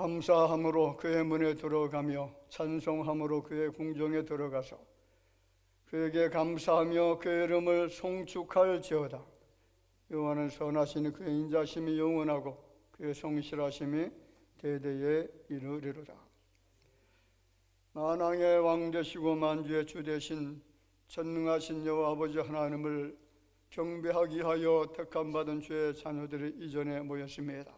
감사함으로 그의 문에 들어가며 찬송함으로 그의 궁정에 들어가서 그에게 감사하며 그의 이름을 송축할지어다. 여호와는 선하시니 그의 인자심이 영원하고 그의 성실하심이 대대에 이르리로다. 만왕의 왕 되시고 만주의 주 되신 전능하신 여호와 아버지 하나님을 경배하기 하여 택함받은 주의 자녀들이 이 전에 모였습니다.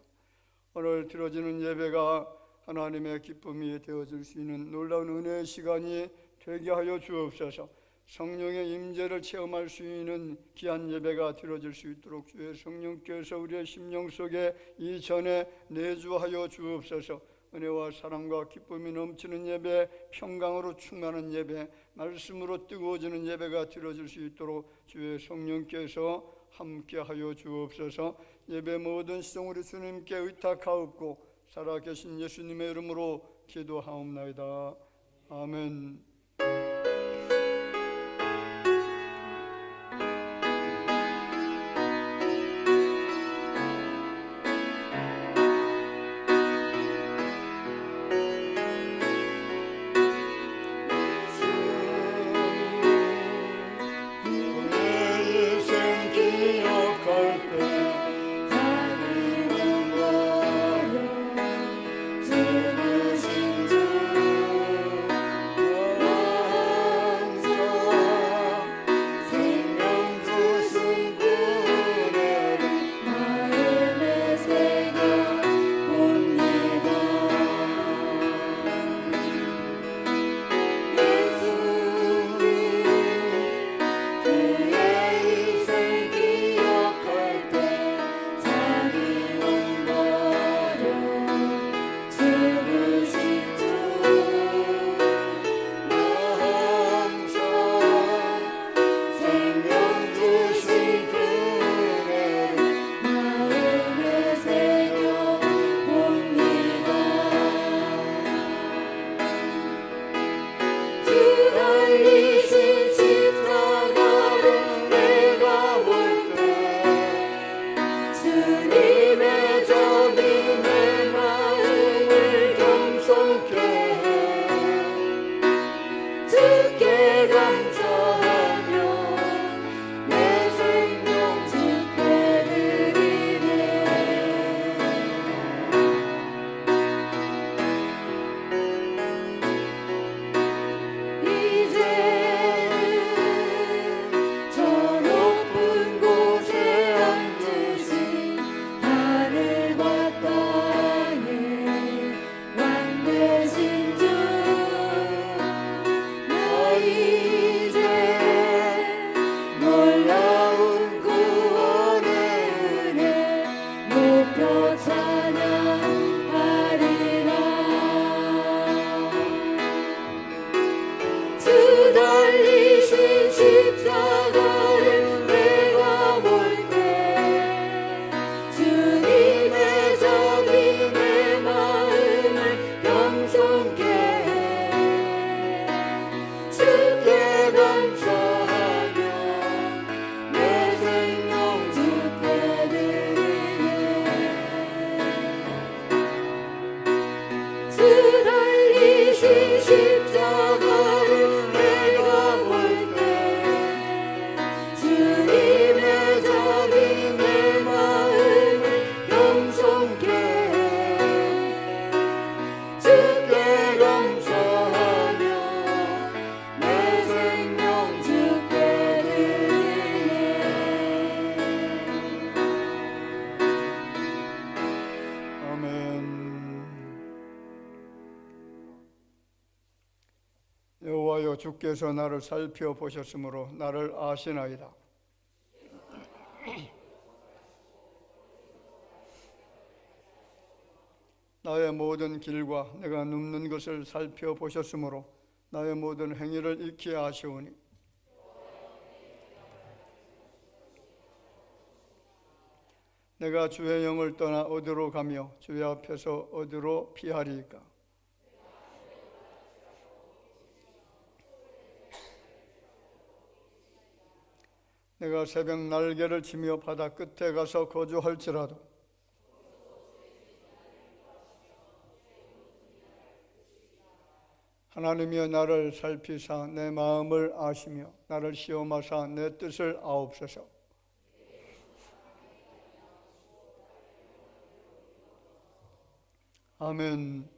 오늘 드려지는 예배가 하나님의 기쁨이 되어질 수 있는 놀라운 은혜의 시간이 되게 하여 주옵소서. 성령의 임재를 체험할 수 있는 귀한 예배가 드려질 수 있도록 주의 성령께서 우리의 심령 속에 이전에 내주하여 주옵소서. 은혜와 사랑과 기쁨이 넘치는 예배, 평강으로 충만한 예배, 말씀으로 뜨거워지는 예배가 드려질 수 있도록 주의 성령께서 함께하여 주옵소서. 예배 모든 시종 우리 주님께 의탁하옵고 살아계신 예수님의 이름으로 기도하옵나이다. 아멘. 여호와여, 주께서 나를 살펴보셨으므로 나를 아시나이다. 나의 모든 길과 내가 눕는 것을 살펴보셨으므로 나의 모든 행위를 익히 아시오니 내가 주의 영을 떠나 어디로 가며 주의 앞에서 어디로 피하리이까? 내가 새벽 날개를 치며 바다 끝에 가서 거주할지라도 하나님이여 나를 살피사 내 마음을 아시며 나를 시험하사 내 뜻을 아옵소서. 아멘.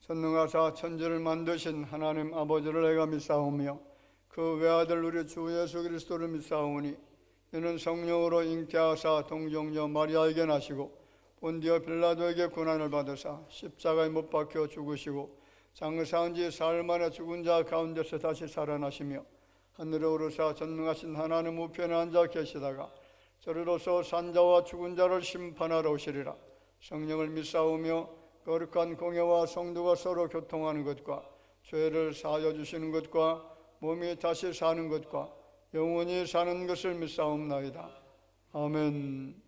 전능하사 천지를 만드신 하나님 아버지를 내가 믿사오며 그 외아들 우리 주 예수 그리스도를 믿사오니 이는 성령으로 잉태하사 동정녀 마리아에게 나시고 본디오 빌라도에게 고난을 받으사 십자가에 못 박혀 죽으시고 장사한 지 사흘 만에 죽은 자 가운데서 다시 살아나시며 하늘에 오르사 전능하신 하나님 우편에 앉아 계시다가 저리로서 산자와 죽은 자를 심판하러 오시리라. 성령을 믿사오며 거룩한 공예와 성도가 서로 교통하는 것과 죄를 사하여 주시는 것과 몸이 다시 사는 것과 영원히 사는 것을 믿사옵나이다. 아멘.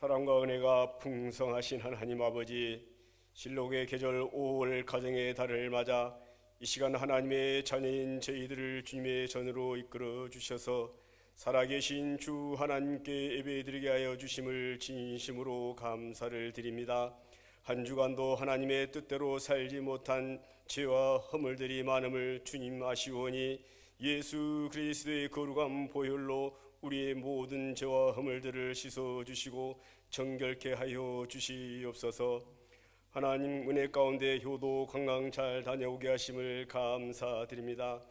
사랑과 은혜가 풍성하신 하나님 아버지, 실록의 계절 5월 가정의 달을 맞아 이 시간 하나님의 자녀인 저희들을 주님의 전으로 이끌어 주셔서 살아계신 주 하나님께 예배드리게 하여 주심을 진심으로 감사를 드립니다. 한 주간도 하나님의 뜻대로 살지 못한 죄와 허물들이 많음을 주님 아시오니 예수 그리스도의 거룩한 보혈로 우리의 모든 죄와 허물들을 씻어주시고 정결케 하여 주시옵소서. 하나님 은혜 가운데 효도 관광 잘 다녀오게 하심을 감사드립니다.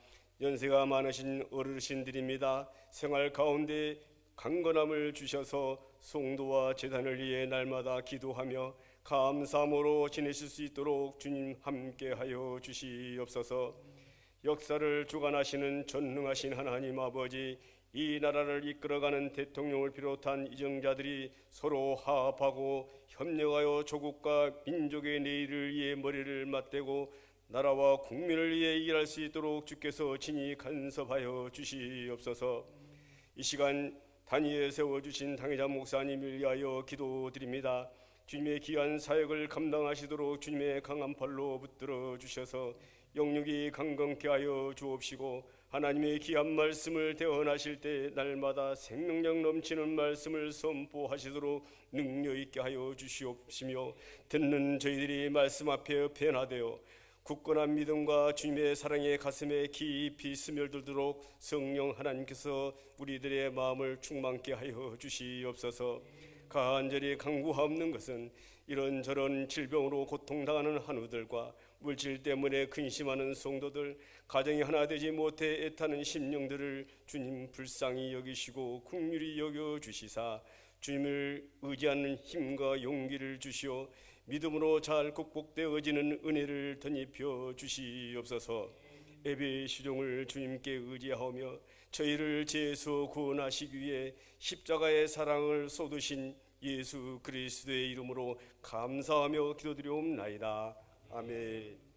연세가 많으신 어르신들입니다. 생활 가운데 강건함을 주셔서 성도와 제단을 위해 날마다 기도하며 감사함으로 지내실 수 있도록 주님 함께 하여 주시옵소서. 역사를 주관하시는 전능하신 하나님 아버지, 이 나라를 이끌어가는 대통령을 비롯한 이정자들이 서로 화합하고 협력하여 조국과 민족의 내일을 위해 머리를 맞대고 나라와 국민을 위해 일할 수 있도록 주께서 친히 간섭하여 주시옵소서. 이 시간 단위에 세워주신 당회자 목사님을 위하여 기도드립니다. 주님의 귀한 사역을 감당하시도록 주님의 강한 팔로 붙들어 주셔서 영육이 강건케 하여 주옵시고 하나님의 귀한 말씀을 대언하실 때 날마다 생명력 넘치는 말씀을 선포하시도록 능력 있게 하여 주시옵시며 듣는 저희들이 말씀 앞에 변화되어 굳건한 믿음과 주님의 사랑의 가슴에 깊이 스며들도록 성령 하나님께서 우리들의 마음을 충만케 하여 주시옵소서. 간절히 간구하옵는 것은 이런저런 질병으로 고통당하는 한우들과 물질 때문에 근심하는 성도들, 가정이 하나 되지 못해 애타는 심령들을 주님 불쌍히 여기시고 긍휼히 여겨 주시사 주님을 의지하는 힘과 용기를 주시어 믿음으로 잘 극복되어지는 은혜를 덧입혀 주시옵소서. 예배의 시종을 주님께 의지하며 저희를 죄에서 구원하시기 위해 십자가의 사랑을 쏟으신 예수 그리스도의 이름으로 감사하며 기도드리옵나이다. 아멘.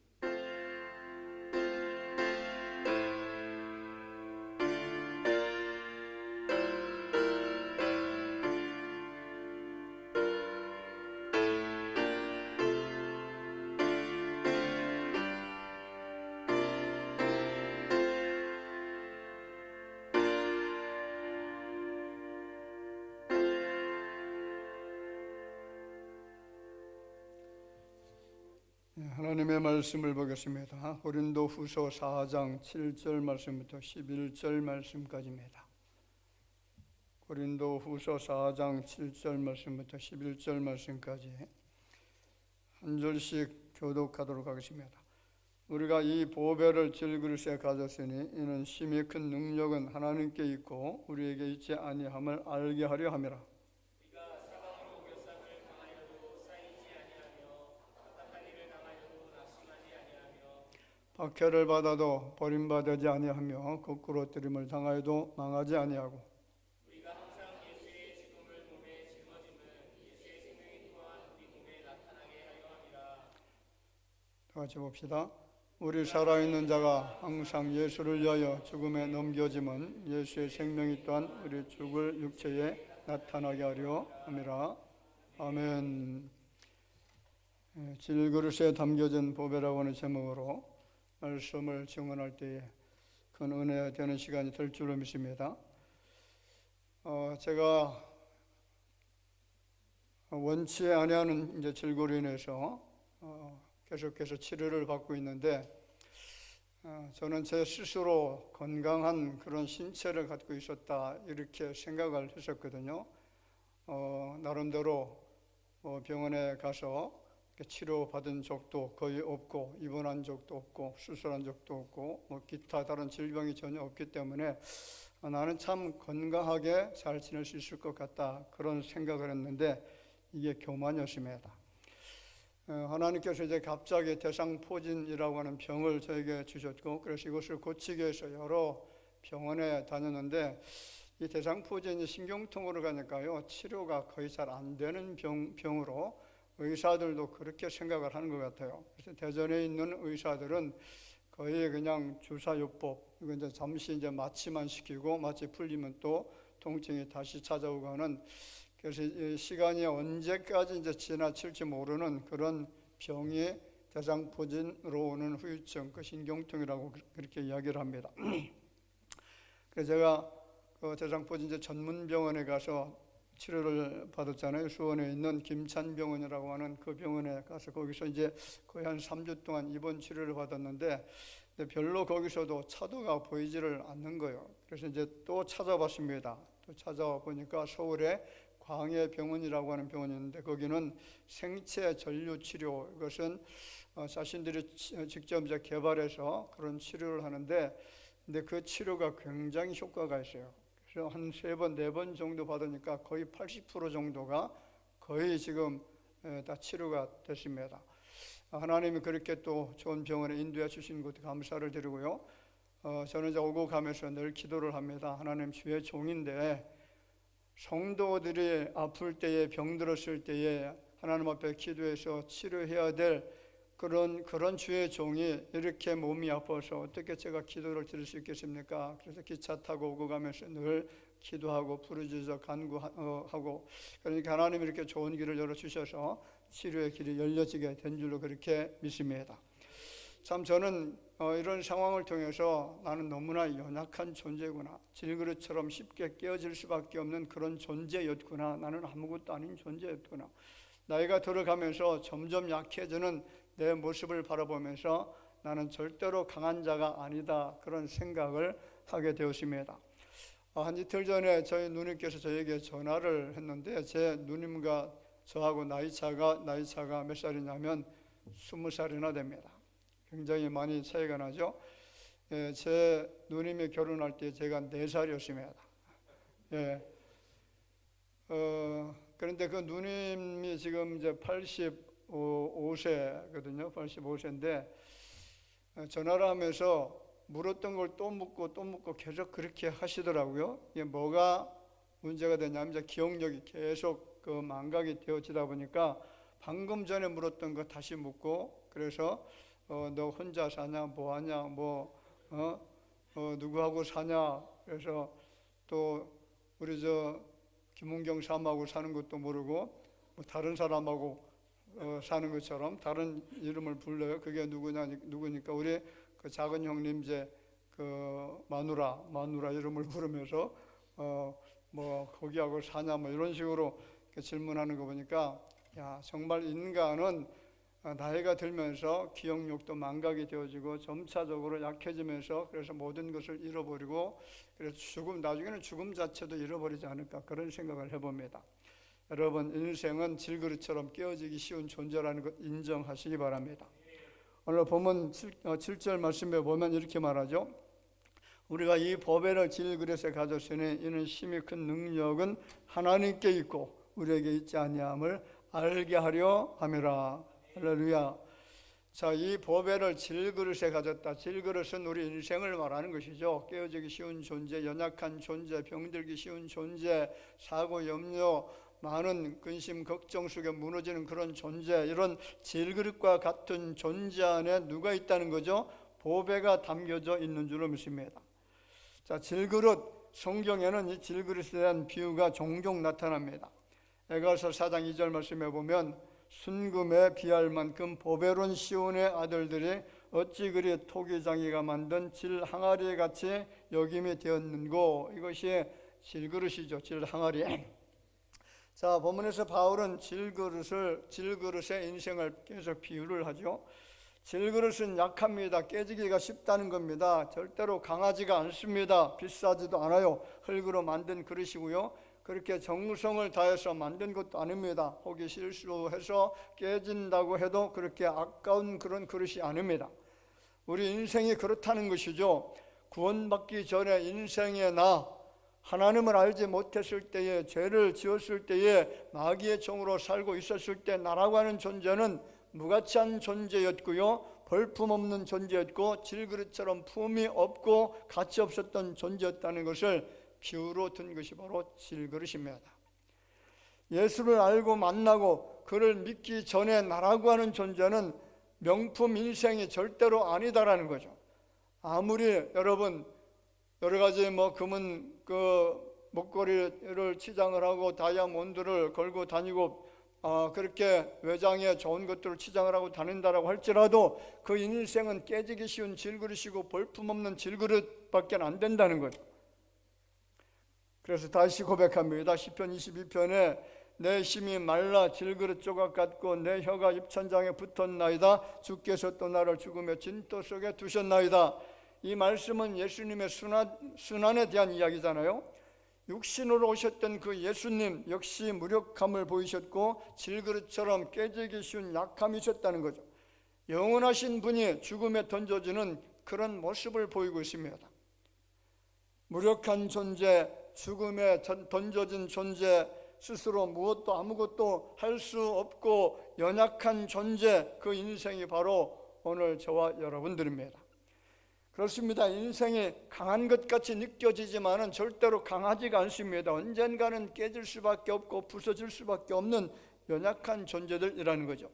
하나님의 말씀을 보겠습니다. 고린도후서 4장 7절 말씀부터 11절 말씀까지입니다. 고린도후서 4장 7절 말씀부터 11절 말씀까지 한 절씩 교독하도록 하겠습니다. 우리가 이 보배를 질그릇에 가졌으니 이는 심히 큰 능력은 하나님께 있고 우리에게 있지 아니함을 알게 하려 함이라. 박해를 받아도 버림받지 아니하며 거꾸로 뜨림을 당하여도 망하지 아니하고 우리가 항상 예수의 죽음을 몸에 짊어짐은 예수의 생명이 또한 우리 몸에 나타나게 하려 함이라. 다 같이 봅시다. 우리 살아있는 자가 항상 예수를 위하여 죽음에 넘겨짐은 예수의 생명이 또한 우리 죽을 육체에 나타나게 하려 함이라. 아멘. 질그릇에 담겨진 보배라고 하는 제목으로 말씀을 증언할 때에 큰 은혜 되는 시간이 될 줄로 믿습니다. 제가 원치 아니하는 이제 질고로 인해서 계속해서 치료를 받고 있는데 저는 제 스스로 건강한 그런 신체를 갖고 있었다 이렇게 생각을 했었거든요. 나름대로 병원에 가서 치료받은 적도 거의 없고 입원한 적도 없고 수술한 적도 없고 기타 다른 질병이 전혀 없기 때문에 나는 참 건강하게 잘 지낼 수 있을 것 같다 그런 생각을 했는데 이게 교만이었습니다. 하나님께서 이제 갑자기 대상포진이라고 하는 병을 저에게 주셨고 그래서 이것을 고치기 위해서 여러 병원에 다녔는데 이 대상포진이 신경통으로 가니까요 치료가 거의 잘 안 되는 병으로 의사들도 그렇게 생각을 하는 것 같아요. 그래서 대전에 있는 의사들은 거의 그냥 주사요법, 이거 이제 잠시 이제 마취만 시키고 마취 풀리면 또 통증이 다시 찾아오고 하는 그래서 이 시간이 언제까지 이제 지나칠지 모르는 그런 병이 대상포진으로 오는 후유증, 그 신경통이라고 그렇게 이야기를 합니다. 그래서 제가 그 대상포진 전문병원에 가서 치료를 받았잖아요. 수원에 있는 김찬병원이라고 하는 그 병원에 가서 거기서 이제 거의 한 3주 동안 입원 치료를 받았는데 별로 거기서도 차도가 보이지를 않는 거예요. 그래서 이제 또 찾아봤습니다. 또 찾아와 보니까 서울에 광해병원이라고 하는 병원이 있는데 거기는 생체 전류 치료, 이것은 자신들이 직접 이제 개발해서 그런 치료를 하는데 근데 그 치료가 굉장히 효과가 있어요. 한 3번, 4번 정도 받으니까 거의 80% 정도가 거의 지금 다 치료가 됐습니다. 하나님이 그렇게 또 좋은 병원에 인도해 주신 것도 감사를 드리고요. 저는 이제 오고 가면서 늘 기도를 합니다. 하나님 주의 종인데 성도들이 아플 때에 병들었을 때에 하나님 앞에 기도해서 치료해야 될 그런 주의 종이 이렇게 몸이 아파서 어떻게 제가 기도를 드릴 수 있겠습니까? 그래서 기차 타고 오고 가면서 늘 기도하고 부르짖어 간구하고 그러니까 하나님이 이렇게 좋은 길을 열어주셔서 치료의 길이 열려지게 된 줄로 그렇게 믿습니다. 참 저는 이런 상황을 통해서 나는 너무나 연약한 존재구나, 질그릇처럼 쉽게 깨어질 수밖에 없는 그런 존재였구나, 나는 아무것도 아닌 존재였구나, 나이가 들어가면서 점점 약해지는 내 모습을 바라보면서 나는 절대로 강한 자가 아니다 그런 생각을 하게 되었습니다. 한 이틀 전에 저희 누님께서 저에게 전화를 했는데 제 누님과 저하고 나이차가 몇 살이냐면 20살이나 됩니다. 굉장히 많이 차이가 나죠. 예, 제 누님이 결혼할 때 제가 4살이었습니다. 예. 그런데 그 누님이 지금 이제 85세거든요. 85세인데 전화를 하면서 물었던 걸 또 묻고 또 묻고 계속 그렇게 하시더라고요. 이게 뭐가 문제가 되냐면 이제 기억력이 계속 그 망각이 되어지다 보니까 방금 전에 물었던 거 다시 묻고, 그래서 너 혼자 사냐, 뭐 하냐, 누구하고 사냐, 그래서 또 우리 저 김은경 사모하고 사는 것도 모르고 뭐 다른 사람하고 사는 것처럼 다른 이름을 불러요. 그게 누구니까 우리 그 작은 형님 이제 그 마누라 이름을 부르면서 뭐 거기하고 사냐 뭐 이런 식으로 질문하는 거 보니까, 야, 정말 인간은 나이가 들면서 기억력도 망각이 되어지고 점차적으로 약해지면서 그래서 모든 것을 잃어버리고, 그래서 나중에는 죽음 자체도 잃어버리지 않을까, 그런 생각을 해봅니다. 여러분, 인생은 질그릇처럼 깨어지기 쉬운 존재라는 것 인정하시기 바랍니다. 오늘 본문 7절 말씀에 보면 이렇게 말하죠. 우리가 이 보배를 질그릇에 가졌으니 이는 심히 큰 능력은 하나님께 있고 우리에게 있지 아니함을 알게 하려 함이라. 할렐루야. 자, 이 보배를 질그릇에 가졌다. 질그릇은 우리 인생을 말하는 것이죠. 깨어지기 쉬운 존재, 연약한 존재, 병들기 쉬운 존재, 사고 염려, 많은 근심 걱정 속에 무너지는 그런 존재, 이런 질그릇과 같은 존재 안에 누가 있다는 거죠? 보배가 담겨져 있는 줄로 믿습니다. 자, 질그릇, 성경에는 이 질그릇에 대한 비유가 종종 나타납니다. 에가서 4장 2절 말씀에 보면 순금에 비할 만큼 보배로운 시온의 아들들이 어찌 그리 토기장이가 만든 질 항아리 같이 여김이 되었는고. 이것이 질그릇이죠. 질 항아리. 자, 본문에서 바울은 질그릇의 인생을 계속 비유를 하죠. 질그릇은 약합니다. 깨지기가 쉽다는 겁니다. 절대로 강하지가 않습니다. 비싸지도 않아요. 흙으로 만든 그릇이고요. 그렇게 정성을 다해서 만든 것도 아닙니다. 혹시 실수해서 깨진다고 해도 그렇게 아까운 그런 그릇이 아닙니다. 우리 인생이 그렇다는 것이죠. 구원받기 전에 인생의 나, 하나님을 알지 못했을 때에, 죄를 지었을 때에, 마귀의 종으로 살고 있었을 때 나라고 하는 존재는 무가치한 존재였고요, 볼품없는 존재였고 질그릇처럼 품이 없고 가치 없었던 존재였다는 것을 비유로 든 것이 바로 질그릇입니다. 예수를 알고 만나고 그를 믿기 전에 나라고 하는 존재는 명품 인생이 절대로 아니다라는 거죠. 아무리 여러분 여러 가지 뭐 금은 그 목걸이를 치장을 하고 다이아몬드를 걸고 다니고 그렇게 외장에 좋은 것들을 치장을 하고 다닌다라고 할지라도 그 인생은 깨지기 쉬운 질그릇이고 볼품없는 질그릇밖에 안 된다는 거죠. 그래서 다시 고백합니다. 시편 22편에 내 심이 말라 질그릇 조각 같고 내 혀가 입천장에 붙었나이다. 주께서 또 나를 죽음의 진토 속에 두셨나이다. 이 말씀은 예수님의 순환에 대한 이야기잖아요. 육신으로 오셨던 그 예수님 역시 무력함을 보이셨고 질그릇처럼 깨지기 쉬운 약함이셨다는 거죠. 영원하신 분이 죽음에 던져지는 그런 모습을 보이고 있습니다. 무력한 존재, 죽음에 던져진 존재, 스스로 무엇도 아무것도 할 수 없고 연약한 존재, 그 인생이 바로 오늘 저와 여러분들입니다. 그렇습니다. 인생이 강한 것 같이 느껴지지만은 절대로 강하지가 않습니다. 언젠가는 깨질 수밖에 없고 부서질 수밖에 없는 연약한 존재들이라는 거죠.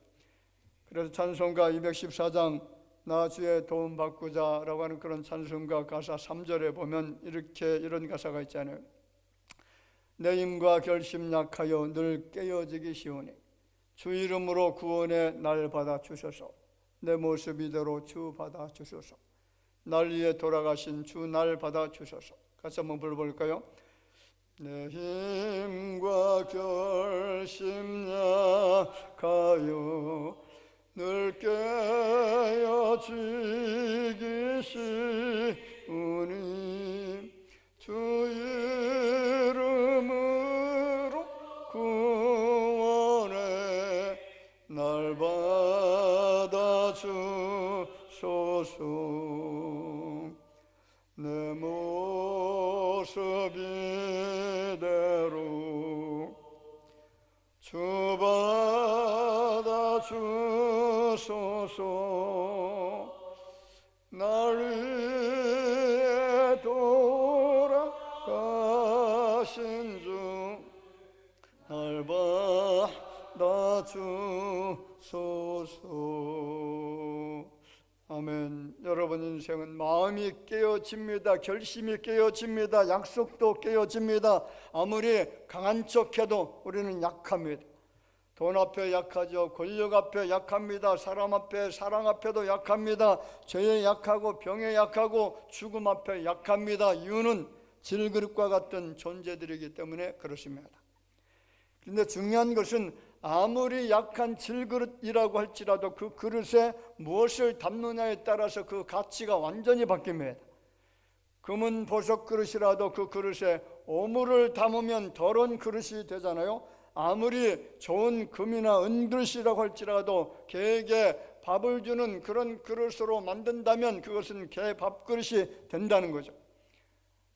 그래서 찬송가 214장 나 주의 도움 받고자 라고 하는 그런 찬송가 가사 3절에 보면 이런 가사가 있잖아요. 내 힘과 결심 약하여 늘 깨어지기 쉬우니 주 이름으로 구원의 날 받아 주소서. 내 모습 이대로 주 받아 주소서. 날 위해 돌아가신 주 날 받아 주소서. 같이 한번 불러볼까요? 내 힘과 결심 약하여 늘 깨어지기 쉬우니 주 이름으로 구원의 날 받아 주소서. 모습 이대로 주 받아 주소서. 날 위해 돌아가신 주 날 받아 주소서. 아멘. 여러분 인생은 마음이 깨어집니다. 결심이 깨어집니다. 약속도 깨어집니다. 아무리 강한 척해도 우리는 약합니다. 돈 앞에 약하죠. 권력 앞에 약합니다. 사람 앞에, 사랑 앞에도 약합니다. 죄에 약하고 병에 약하고 죽음 앞에 약합니다. 이유는 질그릇과 같은 존재들이기 때문에 그렇습니다. 그런데 중요한 것은 아무리 약한 질그릇이라고 할지라도 그 그릇에 무엇을 담느냐에 따라서 그 가치가 완전히 바뀝니다. 금은 보석 그릇이라도 그 그릇에 오물을 담으면 더러운 그릇이 되잖아요. 아무리 좋은 금이나 은그릇이라고 할지라도 개에게 밥을 주는 그런 그릇으로 만든다면 그것은 개 밥그릇이 된다는 거죠.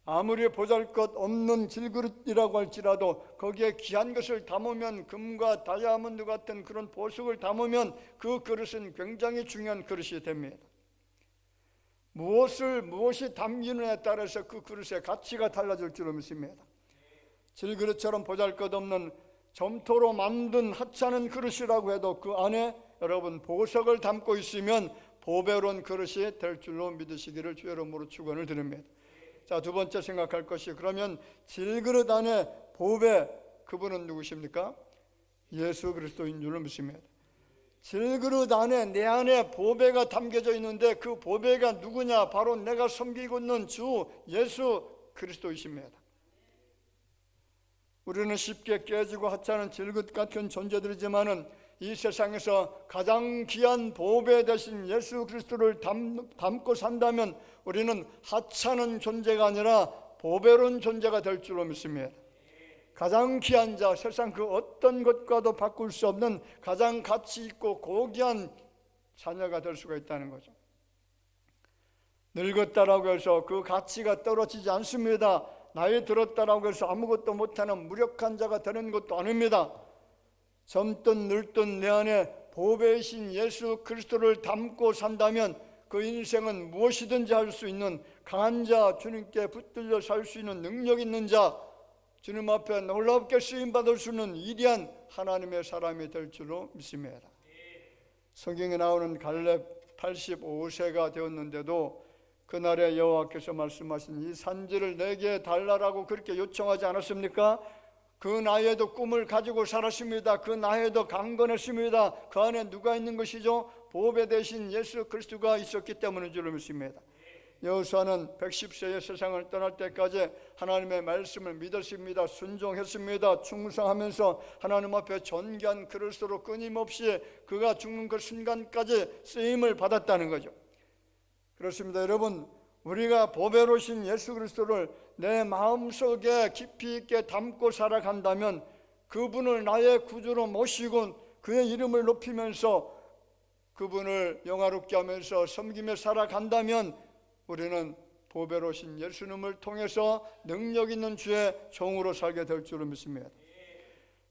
아무리 보잘것없는 질그릇이라고 할지라도 거기에 귀한 것을 담으면, 금과 다이아몬드 같은 그런 보석을 담으면 그 그릇은 굉장히 중요한 그릇이 됩니다. 무엇이 담기느냐에 따라서 그 그릇의 가치가 달라질 줄로 믿습니다. 질그릇처럼 보잘것없는 점토로 만든 하찮은 그릇이라고 해도 그 안에 여러분 보석을 담고 있으면 보배로운 그릇이 될 줄로 믿으시기를 주의 이름으로 축원을 드립니다. 자, 두 번째 생각할 것이, 그러면 질그릇 안에 보배, 그분은 누구십니까? 예수 그리스도인 줄로 믿습니다. 질그릇 안에, 내 안에 보배가 담겨져 있는데 그 보배가 누구냐? 바로 내가 섬기고 있는 주 예수 그리스도이십니다. 우리는 쉽게 깨지고 하찮은 질그릇 같은 존재들이지만은 이 세상에서 가장 귀한 보배 되신 예수 그리스도를 담고 산다면 우리는 하찮은 존재가 아니라 보배로운 존재가 될 줄로 믿습니다. 가장 귀한 자, 세상 그 어떤 것과도 바꿀 수 없는 가장 가치 있고 고귀한 자녀가 될 수가 있다는 거죠. 늙었다라고 해서 그 가치가 떨어지지 않습니다. 나이 들었다라고 해서 아무것도 못하는 무력한 자가 되는 것도 아닙니다. 젊든 늙든 내 안에 보배이신 예수 그리스도를 담고 산다면 그 인생은 무엇이든지 할 수 있는 강한 자, 주님께 붙들려 살 수 있는 능력 있는 자, 주님 앞에 놀랍게 쓰임받을 수 있는 위대한 하나님의 사람이 될 줄로 믿습니다. 성경에 나오는 갈렙 85세가 되었는데도 그날에 여호와께서 말씀하신 이 산지를 내게 달라라고 그렇게 요청하지 않았습니까? 그 나이에도 꿈을 가지고 살았습니다. 그 나이에도 강건했습니다. 그 안에 누가 있는 것이죠? 보배 대신 예수 그리스도가 있었기 때문인 줄로 믿습니다. 여호수아는 110세의 세상을 떠날 때까지 하나님의 말씀을 믿었습니다. 순종했습니다. 충성하면서 하나님 앞에 존귀한 그릇으로 끊임없이 그가 죽는 그 순간까지 쓰임을 받았다는 거죠. 그렇습니다. 여러분, 우리가 보배로우신 예수 그리스도를 내 마음속에 깊이 있게 담고 살아간다면, 그분을 나의 구주로 모시고 그의 이름을 높이면서 그분을 영화롭게 하면서 섬기며 살아간다면 우리는 보배로우신 예수님을 통해서 능력 있는 주의 종으로 살게 될 줄을 믿습니다.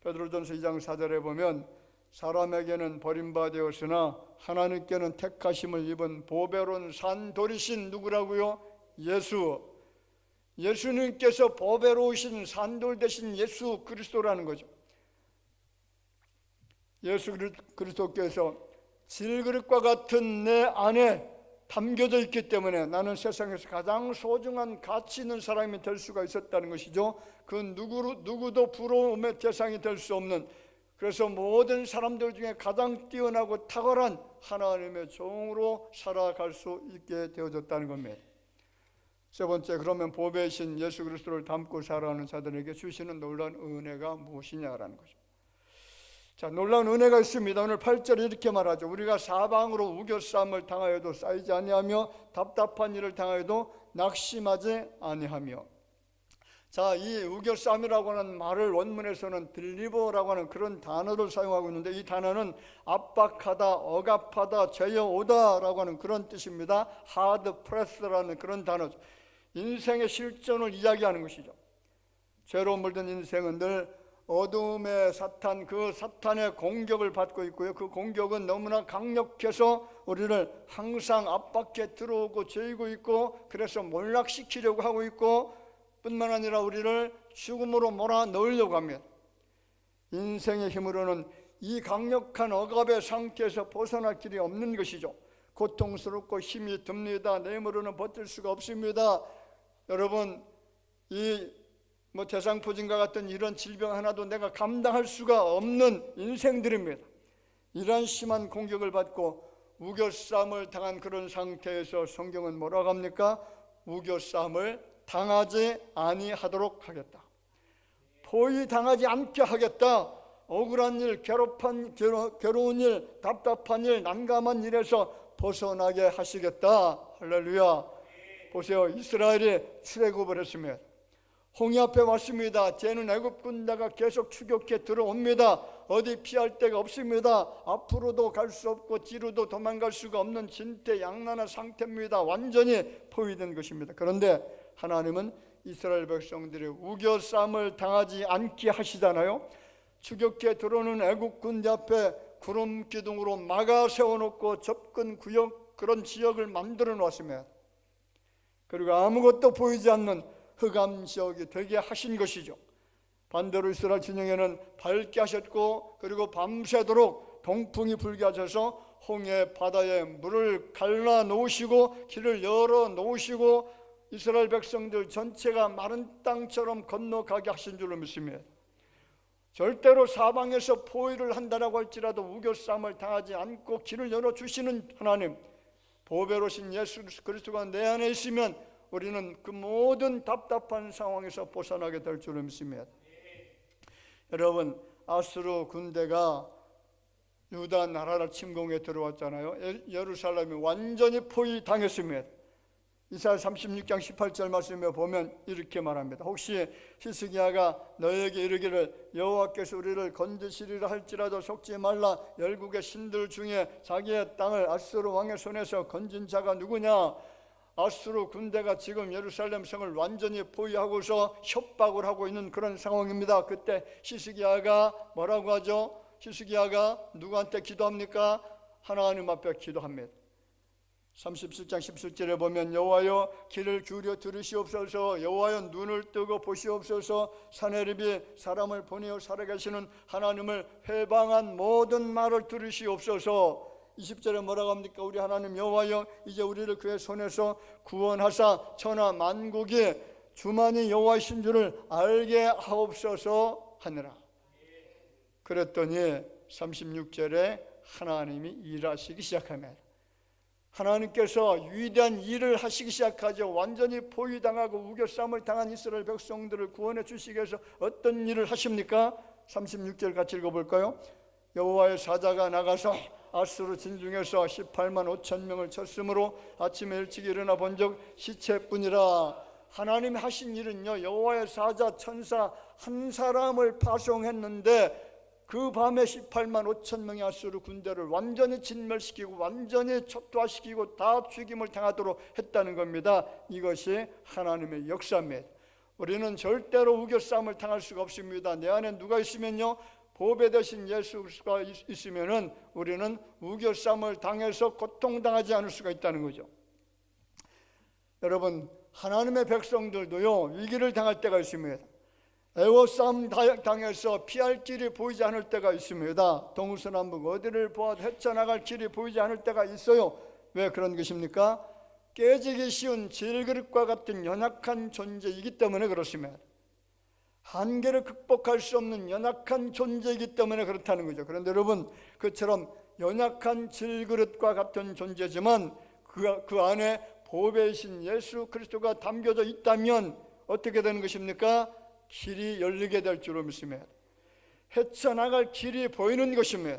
베드로전서 2장 4절에 보면 사람에게는 버림받았으나 하나님께는 택하심을 입은 보배로운 산돌이신 누구라고요? 예수. 예수님께서 보배로우신 산돌 되신 예수 그리스도라는 거죠. 예수 그리스도께서 질그릇과 같은 내 안에 담겨져 있기 때문에 나는 세상에서 가장 소중한 가치 있는 사람이 될 수가 있었다는 것이죠. 그 누구도 부러움의 대상이 될 수 없는, 그래서 모든 사람들 중에 가장 뛰어나고 탁월한 하나님의 종으로 살아갈 수 있게 되어졌다는 겁니다. 세 번째, 그러면 보배이신 예수 그리스도를 담고 살아가는 자들에게 주시는 놀라운 은혜가 무엇이냐라는 거죠. 자, 놀라운 은혜가 있습니다. 오늘 8절에 이렇게 말하죠. 우리가 사방으로 우겨싸움을 당하여도 쌓이지 아니하며 답답한 일을 당하여도 낙심하지 아니하며. 자, 이 우겨싸움이라고 하는 말을 원문에서는 딜리버라고 하는 그런 단어를 사용하고 있는데, 이 단어는 압박하다, 억압하다, 죄어오다 라고 하는 그런 뜻입니다. 하드 프레스라는 그런 단어죠. 인생의 실존을 이야기하는 것이죠. 죄로 물든 인생은 늘 어둠의 사탄, 그 사탄의 공격을 받고 있고요. 그 공격은 너무나 강력해서 우리를 항상 압박해 들어오고 죄이고 있고, 그래서 몰락시키려고 하고 있고, 뿐만 아니라 우리를 죽음으로 몰아넣으려고 합니다. 인생의 힘으로는 이 강력한 억압의 상태에서 벗어날 길이 없는 것이죠. 고통스럽고 힘이 듭니다. 내 힘으로는 버틸 수가 없습니다. 여러분, 대상포진과 같은 이런 질병 하나도 내가 감당할 수가 없는 인생들입니다. 이런 심한 공격을 받고 우겨싸움을 당한 그런 상태에서 성경은 뭐라고 합니까? 우겨싸움을 당하지 아니하도록 하겠다. 포위 당하지 않게 하겠다. 억울한 일, 괴로운 일, 답답한 일, 난감한 일에서 벗어나게 하시겠다. 할렐루야. 보세요, 이스라엘이 출애굽을 했으면 홍해 앞에 왔습니다. 쟤는 애굽 군대가 계속 추격해 들어옵니다. 어디 피할 데가 없습니다. 앞으로도 갈 수 없고 뒤로도 도망갈 수가 없는 진퇴양난한 상태입니다. 완전히 포위된 것입니다. 그런데 하나님은 이스라엘 백성들이 우겨싸움을 당하지 않게 하시잖아요. 추격해 들어오는 애국 군대 앞에 구름 기둥으로 막아 세워놓고 접근 구역, 그런 지역을 만들어 놓았습니다. 그리고 아무것도 보이지 않는 흑암 지역이 되게 하신 것이죠. 반대로 이스라엘 진영에는 밝게 하셨고, 그리고 밤새도록 동풍이 불게 하셔서 홍해 바다에 물을 갈라 놓으시고 길을 열어 놓으시고 이스라엘 백성들 전체가 마른 땅처럼 건너가게 하신 줄로 믿습니다. 절대로 사방에서 포위를 한다라고 할지라도 우겨싸움을 당하지 않고 길을 열어주시는 하나님, 보배로신 예수 그리스도가 내 안에 있으면 우리는 그 모든 답답한 상황에서 벗어나게 될 줄로 믿습니다. 여러분, 아수르 군대가 유다 나라를 침공해 들어왔잖아요. 예루살렘이 완전히 포위당했습니다. 이사야 36장 18절 말씀에 보면 이렇게 말합니다. 혹시 히스기야가 너에게 이르기를 여호와께서 우리를 건지시리라 할지라도 속지 말라. 열국의 신들 중에 자기의 땅을 아수르 왕의 손에서 건진 자가 누구냐? 아수르 군대가 지금 예루살렘 성을 완전히 포위하고서 협박을 하고 있는 그런 상황입니다. 그때 히스기야가 뭐라고 하죠? 히스기야가 누구한테 기도합니까? 하나님 앞에 기도합니다. 37장 17절에 보면 여호와여 귀를 기울여 들으시옵소서. 여호와여 눈을 뜨고 보시옵소서. 사내립이 사람을 보내어 살아계시는 하나님을 회방한 모든 말을 들으시옵소서. 20절에 뭐라고 합니까? 우리 하나님 여호와여 이제 우리를 그의 손에서 구원하사 천하 만국이 주만이 여호와이신 줄을 알게 하옵소서 하느라. 그랬더니 36절에 하나님이 일하시기 시작합니다. 하나님께서 위대한 일을 하시기 시작하죠. 완전히 포위당하고 우겨싸움을 당한 이스라엘 백성들을 구원해 주시기 위해서 어떤 일을 하십니까? 36절 같이 읽어볼까요? 여호와의 사자가 나가서 아수르 진중에서 18만 5천 명을 쳤으므로 아침에 일찍 일어나 본 적 시체뿐이라. 하나님이 하신 일은요, 여호와의 사자 천사 한 사람을 파송했는데 그 밤에 18만 5천 명의 아수르 군대를 완전히 진멸시키고 완전히 초토화시키고 다 죽임을 당하도록 했다는 겁니다. 이것이 하나님의 역사입니다. 우리는 절대로 우겨싸움을 당할 수가 없습니다. 내 안에 누가 있으면요, 보배 되신 예수 그리스도가 있으면은 우리는 우겨싸움을 당해서 고통당하지 않을 수가 있다는 거죠. 여러분, 하나님의 백성들도요, 위기를 당할 때가 있습니다. 애워싸움 당해서 피할 길이 보이지 않을 때가 있습니다. 동서남북 어디를 보아도 헤쳐나갈 길이 보이지 않을 때가 있어요. 왜 그런 것입니까? 깨지기 쉬운 질그릇과 같은 연약한 존재이기 때문에 그렇습니다. 한계를 극복할 수 없는 연약한 존재이기 때문에 그렇다는 거죠. 그런데 여러분, 그처럼 연약한 질그릇과 같은 존재지만 그 안에 보배이신 예수 그리스도가 담겨져 있다면 어떻게 되는 것입니까? 길이 열리게 될 줄로 믿습니다. 헤쳐나갈 길이 보이는 것입니다.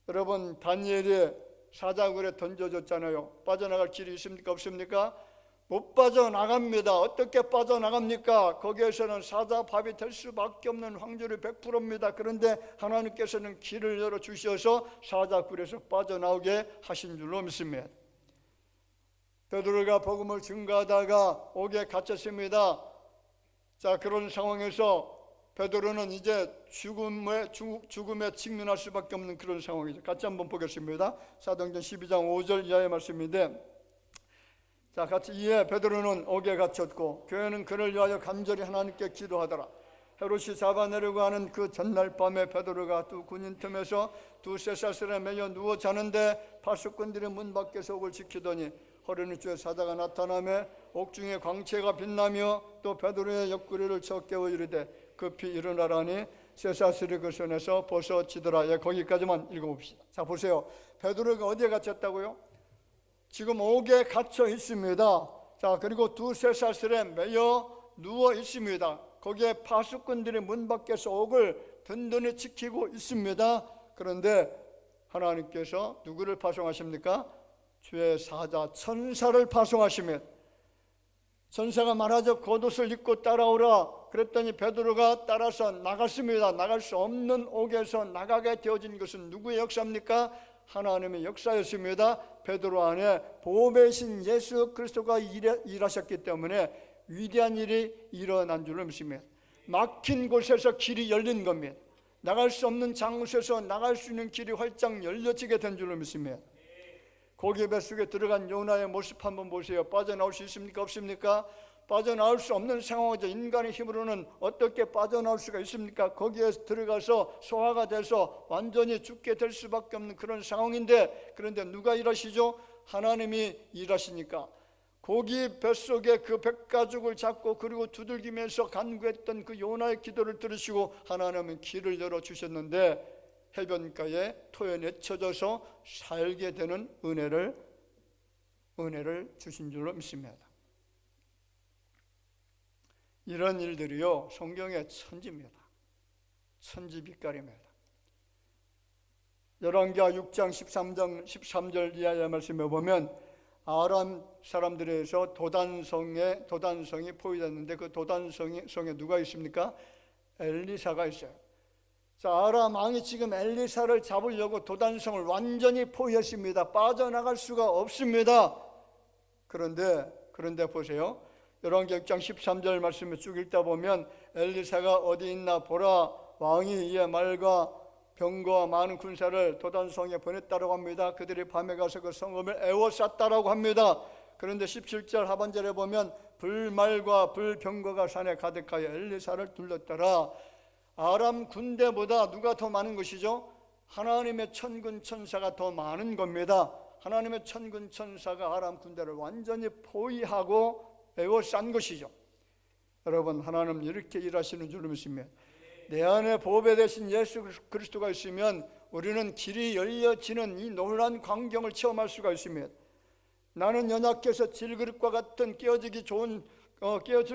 여러분, 다니엘이 사자굴에 던져졌잖아요. 빠져나갈 길이 있습니까? 없습니까? 못 빠져나갑니다. 어떻게 빠져나갑니까? 거기에서는 사자밥이 될 수밖에 없는 확률이 100%입니다. 그런데 하나님께서는 길을 열어주셔서 사자굴에서 빠져나오게 하신 줄로 믿습니다. 베드로가 복음을 증거하다가 옥에 갇혔습니다. 자, 그런 상황에서 베드로는 이제 죽음에 직면할 수밖에 없는 그런 상황이죠. 같이 한번 보겠습니다. 사도행전 12장 5절 이하의 말씀인데, 자, 같이 이에 베드로는 옥에 갇혔고 교회는 그를 위하여 간절히 하나님께 기도하더라. 헤롯이 잡아내려고 하는 그 전날 밤에 베드로가 두 군인 틈에서 두 쇠사슬에 매여 누워 자는데 파수꾼들이 문 밖에서 옥을 지키더니 허리는 주의 사자가 나타나며 옥중에 광채가 빛나며 또 베드로의 옆구리를 쳐 깨워 이르되 급히 일어나라니 쇠사슬이 그 손에서 벗어지더라. 예, 거기까지만 읽어봅시다. 자, 보세요. 베드로가 어디에 갇혔다고요? 지금 옥에 갇혀 있습니다. 자, 그리고 두 쇠사슬에 매여 누워 있습니다. 거기에 파수꾼들이 문 밖에서 옥을 든든히 지키고 있습니다. 그런데 하나님께서 누구를 파송하십니까? 주의 사자 천사를 파송하시면, 천사가 말하죠. 겉옷을 입고 따라오라. 그랬더니 베드로가 따라서 나갔습니다. 나갈 수 없는 옥에서 나가게 되어진 것은 누구의 역사입니까? 하나님의 역사였습니다. 베드로 안에 보배신 예수 그리스도가 일하셨기 때문에 위대한 일이 일어난 줄로 믿습니다. 막힌 곳에서 길이 열린 겁니다. 나갈 수 없는 장소에서 나갈 수 있는 길이 활짝 열려지게 된 줄로 믿습니다. 고기 뱃속에 들어간 요나의 모습 한번 보세요. 빠져나올 수 있습니까? 없습니까? 빠져나올 수 없는 상황이죠. 인간의 힘으로는 어떻게 빠져나올 수가 있습니까? 거기에 들어가서 소화가 돼서 완전히 죽게 될 수밖에 없는 그런 상황인데, 그런데 누가 일하시죠? 하나님이 일하시니까 고기 뱃속에 그 백가죽을 잡고 그리고 두들기면서 간구했던 그 요나의 기도를 들으시고 하나님은 길을 열어주셨는데 해변가에 토연에 쳐져서 살게 되는 은혜를 주신 줄로 믿습니다. 이런 일들이요, 성경의 천지입니다. 천지 빛깔입니다. 열왕기하 6장 13절 이하의 말씀에 보면 아람 사람들에서 도단성이 포위됐는데 그 도단성에 누가 있습니까? 엘리사가 있어요. 자, 아람 왕이 지금 엘리사를 잡으려고 도단성을 완전히 포위했습니다. 빠져나갈 수가 없습니다. 그런데 보세요. 열왕기 6장 13절 말씀을 쭉 읽다 보면 엘리사가 어디 있나 보라. 왕이 이에 말과 병거와 많은 군사를 도단성에 보냈다고 합니다. 그들이 밤에 가서 그 성읍을 에워쌌다라고 합니다. 그런데 17절 하반절에 보면 불말과 불병거가 산에 가득하여 엘리사를 둘렀더라. 아람 군대보다 누가 더 많은 것이죠? 하나님의 천군 천사가 더 많은 겁니다. 하나님의 천군 천사가 아람 군대를 완전히 포위하고 에워싼 것이죠. 여러분, 하나님 이렇게 일하시는 줄 믿습니다. 내 안에 보배 되신 예수 그리스도가 있으면 우리는 길이 열려지는 이 놀라운 광경을 체험할 수가 있습니다. 나는 연약해서 질그릇과 같은 깨어질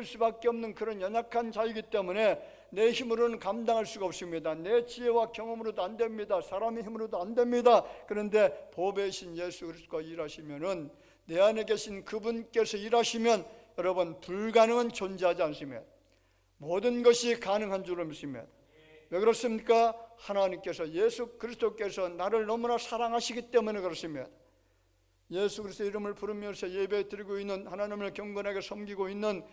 수밖에 없는 그런 연약한 자이기 때문에 내 힘으로는 감당할 수가 없습니다. 내 지혜와 경험으로도 안 됩니다. 사람의 힘으로도 안 됩니다. 그런데 보배이신 예수 그리스도가 일하시면은, 내 안에 계신 그분께서 일하시면 여러분, 불가능은 존재하지 않습니다. 모든 것이 가능한 줄로 믿습니다. 왜 그렇습니까? 하나님께서, 예수 그리스도께서 나를 너무나 사랑하시기 때문에 그렇습니다. 예수 그리스도 이름을 부르면서 예배 드리고 있는, 하나님을 경건하게 섬기고 있는,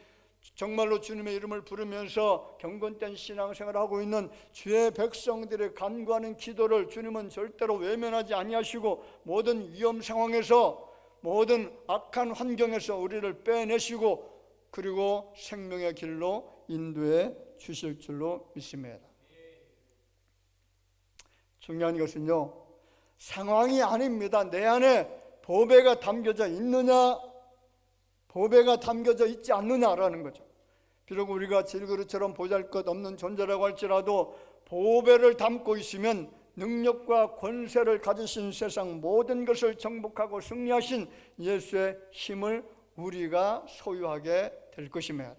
정말로 주님의 이름을 부르면서 경건된 신앙생활을 하고 있는 주의 백성들의 간구하는 기도를 주님은 절대로 외면하지 아니하시고 모든 위험 상황에서, 모든 악한 환경에서 우리를 빼내시고 그리고 생명의 길로 인도해 주실 줄로 믿습니다. 중요한 것은요, 상황이 아닙니다. 내 안에 보배가 담겨져 있느냐, 보배가 담겨져 있지 않느냐라는 거죠. 비록 우리가 질그릇처럼 보잘것없는 존재라고 할지라도 보배를 담고 있으면 능력과 권세를 가지신 세상 모든 것을 정복하고 승리하신 예수의 힘을 우리가 소유하게 될 것입니다.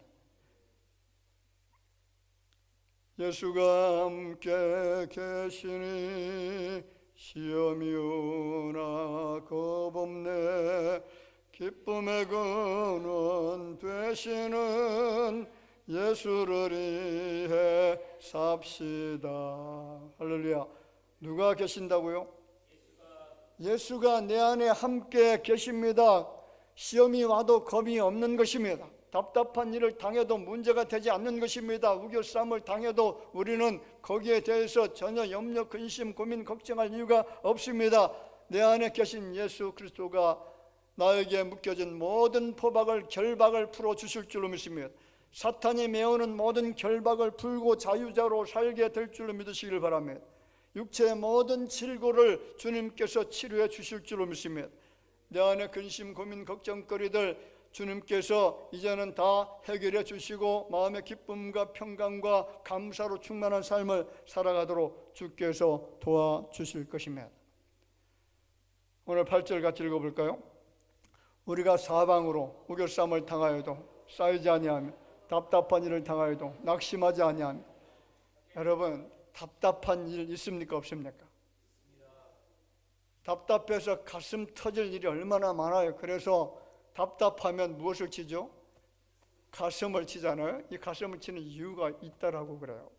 예수가 함께 계시니 시험이 오나 겁없네. 기쁨의 근원 되시는 예수를 위해 삽시다. 할렐루야. 누가 계신다고요? 예수가 내 안에 함께 계십니다. 시험이 와도 겁이 없는 것입니다. 답답한 일을 당해도 문제가 되지 않는 것입니다. 우겨싸움을 당해도 우리는 거기에 대해서 전혀 염려, 근심, 고민, 걱정할 이유가 없습니다. 내 안에 계신 예수 그리스도가 나에게 묶여진 모든 포박을, 결박을 풀어주실 줄로 믿습니다. 사탄이 메우는 모든 결박을 풀고 자유자로 살게 될 줄로 믿으시길 바랍니다. 육체의 모든 질고를 주님께서 치료해 주실 줄로 믿습니다. 내 안에 근심, 고민, 걱정거리들 주님께서 이제는 다 해결해 주시고 마음의 기쁨과 평강과 감사로 충만한 삶을 살아가도록 주께서 도와주실 것입니다. 오늘 8절 같이 읽어볼까요? 우리가 사방으로 우겨싸움을 당하여도 쌓이지 아니하며 답답한 일을 당하여도 낙심하지 아니하며. 여러분, 답답한 일 있습니까? 없습니까? 답답해서 가슴 터질 일이 얼마나 많아요. 그래서 답답하면 무엇을 치죠? 가슴을 치잖아요. 이 가슴을 치는 이유가 있다라고 그래요.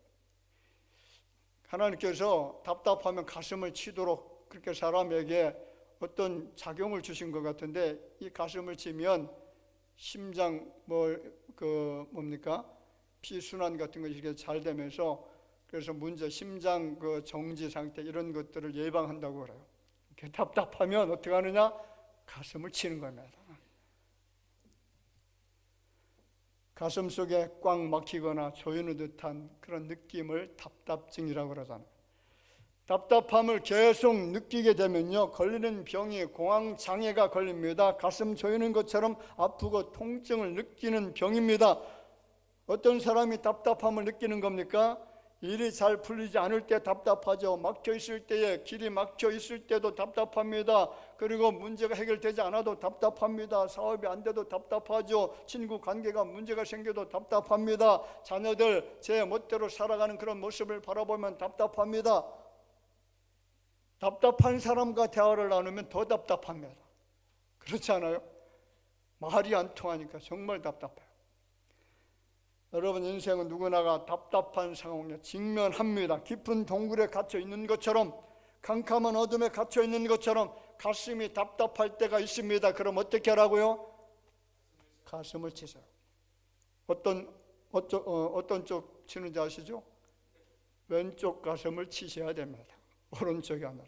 하나님께서 답답하면 가슴을 치도록 그렇게 사람에게 어떤 작용을 주신 것 같은데, 이 가슴을 치면 심장 피순환 같은 것이 이렇게 잘 되면서, 그래서 문제, 심장 정지 상태 이런 것들을 예방한다고 그래요. 이렇게 답답하면 어떻게 하느냐? 가슴을 치는 겁니다. 가슴 속에 꽉 막히거나 조이는 듯한 그런 느낌을 답답증이라고 그러잖아요. 답답함을 계속 느끼게 되면요, 걸리는 병이 공황장애가 걸립니다. 가슴 조이는 것처럼 아프고 통증을 느끼는 병입니다. 어떤 사람이 답답함을 느끼는 겁니까? 일이 잘 풀리지 않을 때 답답하죠. 막혀 있을 때에, 길이 막혀 있을 때도 답답합니다. 그리고 문제가 해결되지 않아도 답답합니다. 사업이 안 돼도 답답하죠. 친구 관계가 문제가 생겨도 답답합니다. 자녀들 제 멋대로 살아가는 그런 모습을 바라보면 답답합니다. 답답한 사람과 대화를 나누면 더 답답합니다. 그렇지 않아요? 말이 안 통하니까 정말 답답해요. 여러분, 인생은 누구나가 답답한 상황에 직면합니다. 깊은 동굴에 갇혀 있는 것처럼, 캄캄한 어둠에 갇혀 있는 것처럼 가슴이 답답할 때가 있습니다. 그럼 어떻게 하라고요? 가슴을 치세요. 어떤 쪽 치는지 아시죠? 왼쪽 가슴을 치셔야 됩니다. 오른쪽이 아니라.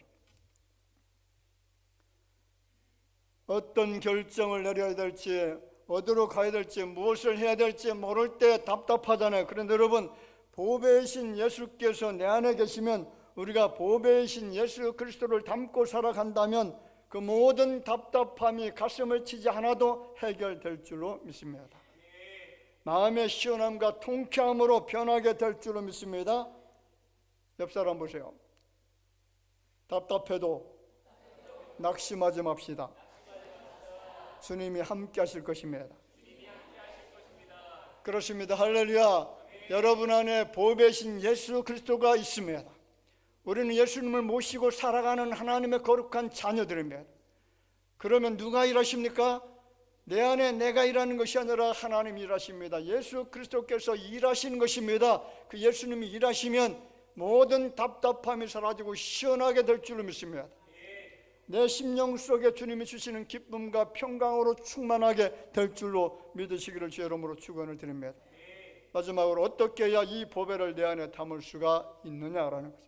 어떤 결정을 내려야 될지, 어디로 가야 될지, 무엇을 해야 될지 모를 때 답답하잖아요. 그런데 여러분, 보배이신 예수께서 내 안에 계시면, 우리가 보배이신 예수 그리스도를 닮고 살아간다면 그 모든 답답함이 가슴을 치지 않아도 해결될 줄로 믿습니다. 마음의 시원함과 통쾌함으로 변하게 될 줄로 믿습니다. 옆 사람 보세요. 답답해도 낙심하지 맙시다. 주님이 함께 하실 것입니다. 그렇습니다. 할렐루야. 여러분 안에 보배신 예수 그리스도가 있습니다. 우리는 예수님을 모시고 살아가는 하나님의 거룩한 자녀들입니다. 그러면 누가 일하십니까? 내 안에 내가 일하는 것이 아니라 하나님이 일하십니다. 예수 그리스도께서 일하시는 것입니다. 그 예수님이 일하시면 모든 답답함이 사라지고 시원하게 될 줄로 믿습니다. 내 심령 속에 주님이 주시는 기쁨과 평강으로 충만하게 될 줄로 믿으시기를 주의 이름으로 축원을 드립니다. 마지막으로 어떻게 해야 이 보배를 내 안에 담을 수가 있느냐라는 거죠.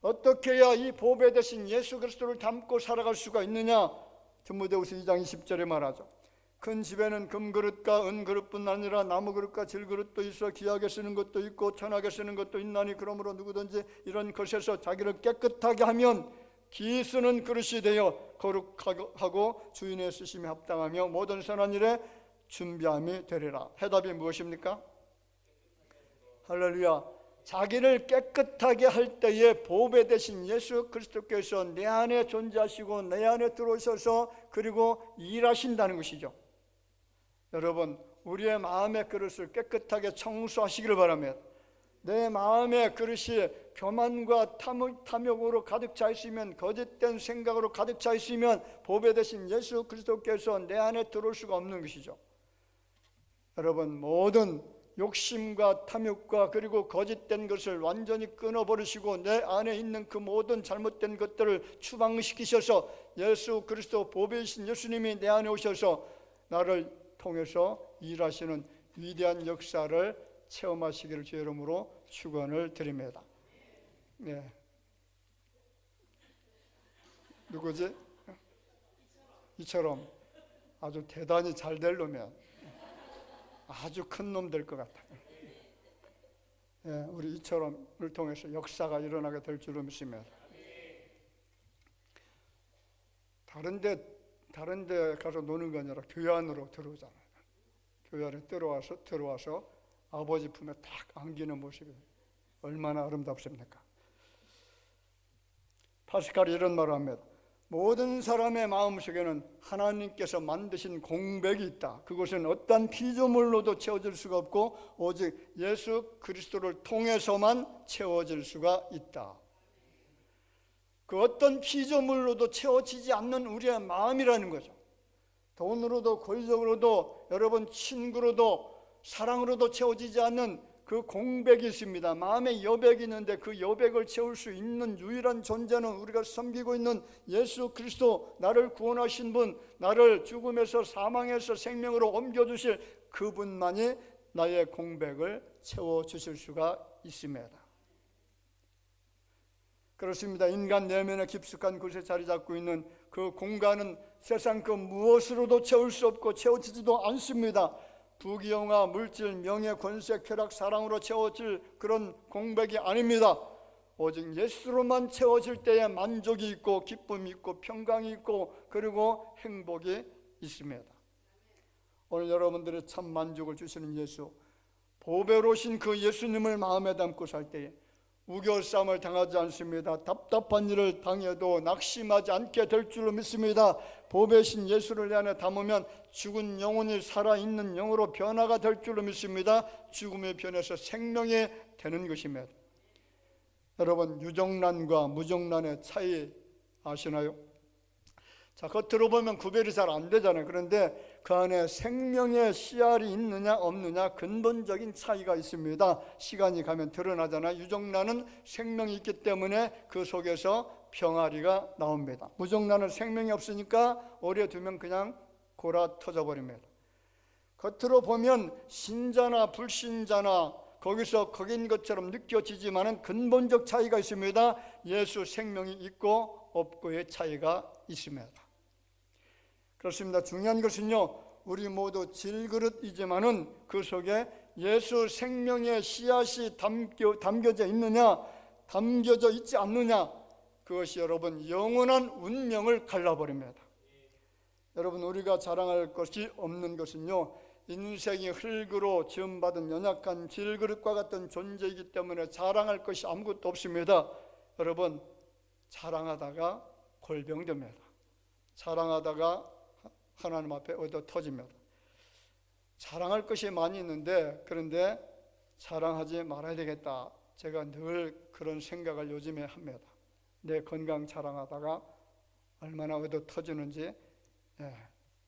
어떻게 해야 이 보배 대신 예수 그리스도를 담고 살아갈 수가 있느냐? 디모데후서 2장 20절에 말하죠. 큰 집에는 금그릇과 은그릇뿐 아니라 나무그릇과 질그릇도 있어 귀하게 쓰는 것도 있고 천하게 쓰는 것도 있나니, 그러므로 누구든지 이런 것에서 자기를 깨끗하게 하면 기 쓰는 그릇이 되어 거룩하고 주인의 쓰심에 합당하며 모든 선한 일에 준비함이 되리라. 해답이 무엇입니까? 할렐루야. 자기를 깨끗하게 할 때에 보배 되신 예수 그리스도께서 내 안에 존재하시고 내 안에 들어오셔서 그리고 일하신다는 것이죠. 여러분, 우리의 마음의 그릇을 깨끗하게 청소하시기를 바랍니다. 내 마음의 그릇이 교만과 탐욕으로 가득 차 있으면, 거짓된 생각으로 가득 차 있으면 보배 되신 예수 그리스도께서 내 안에 들어올 수가 없는 것이죠. 여러분, 모든 욕심과 탐욕과 그리고 거짓된 것을 완전히 끊어버리시고 내 안에 있는 그 모든 잘못된 것들을 추방시키셔서 예수 그리스도 보배이신 예수님이 내 안에 오셔서 나를 통해서 일하시는 위대한 역사를 체험하시기를 주의 이름으로 축원을 드립니다. 네. 누구지? 이처럼 아주 대단히 잘 될 놈이야. 아주 큰 놈 될 것 같아요. 예, 우리 이처럼을 통해서 역사가 일어나게 될 줄로 믿습니다. 다른 데 가서 노는 게 아니라 교회 안으로 들어오잖아요. 교회 안에 들어와서 아버지 품에 딱 안기는 모습이 얼마나 아름답습니까? 파스칼이 이런 말을 합니다. 모든 사람의 마음속에는 하나님께서 만드신 공백이 있다. 그것은 어떠한 피조물로도 채워질 수가 없고 오직 예수 그리스도를 통해서만 채워질 수가 있다. 그 어떤 피조물로도 채워지지 않는 우리의 마음이라는 거죠. 돈으로도 권력으로도 여러분 친구로도 사랑으로도 채워지지 않는 그 공백이 있습니다. 마음에 여백이 있는데 그 여백을 채울 수 있는 유일한 존재는 우리가 섬기고 있는 예수 그리스도, 나를 구원하신 분, 나를 죽음에서 사망에서 생명으로 옮겨주실 그분만이 나의 공백을 채워주실 수가 있습니다. 그렇습니다. 인간 내면에 깊숙한 곳에 자리 잡고 있는 그 공간은 세상 그 무엇으로도 채울 수 없고 채워지지도 않습니다. 부귀영화, 물질, 명예, 권세, 쾌락, 사랑으로 채워질 그런 공백이 아닙니다. 오직 예수로만 채워질 때에 만족이 있고 기쁨이 있고 평강이 있고 그리고 행복이 있습니다. 오늘 여러분들의 참 만족을 주시는 예수, 보배로우신 그 예수님을 마음에 담고 살 때에 우겨쌈을 당하지 않습니다. 답답한 일을 당해도 낙심하지 않게 될 줄로 믿습니다. 보배신 예수를 내 안에 담으면 죽은 영혼이 살아있는 영으로 변화가 될 줄로 믿습니다. 죽음에 변해서 생명이 되는 것입니다. 여러분, 유정란과 무정란의 차이 아시나요? 자, 겉으로 보면 구별이 잘 안 되잖아요. 그런데 그 안에 생명의 씨알이 있느냐 없느냐 근본적인 차이가 있습니다. 시간이 가면 드러나잖아요. 유정란은 생명이 있기 때문에 그 속에서 병아리가 나옵니다. 무정란은 생명이 없으니까 오래 두면 그냥 골아 터져버립니다. 겉으로 보면 신자나 불신자나 거기서 거긴 것처럼 느껴지지만은 근본적 차이가 있습니다. 예수 생명이 있고 없고의 차이가 있습니다. 그렇습니다. 중요한 것은요, 우리 모두 질그릇이지만은 그 속에 예수 생명의 씨앗이 담겨져 있느냐, 담겨져 있지 않느냐, 그것이 여러분 영원한 운명을 갈라버립니다. 여러분, 우리가 자랑할 것이 없는 것은요, 인생이 흙으로 지음받은 연약한 질그릇과 같은 존재이기 때문에 자랑할 것이 아무것도 없습니다. 여러분, 자랑하다가 골병됩니다. 자랑하다가 하나님 앞에 얻어 터집니다. 자랑할 것이 많이 있는데, 그런데 자랑하지 말아야 되겠다. 제가 늘 그런 생각을 요즘에 합니다. 내 건강 자랑하다가 얼마나 얻어 터지는지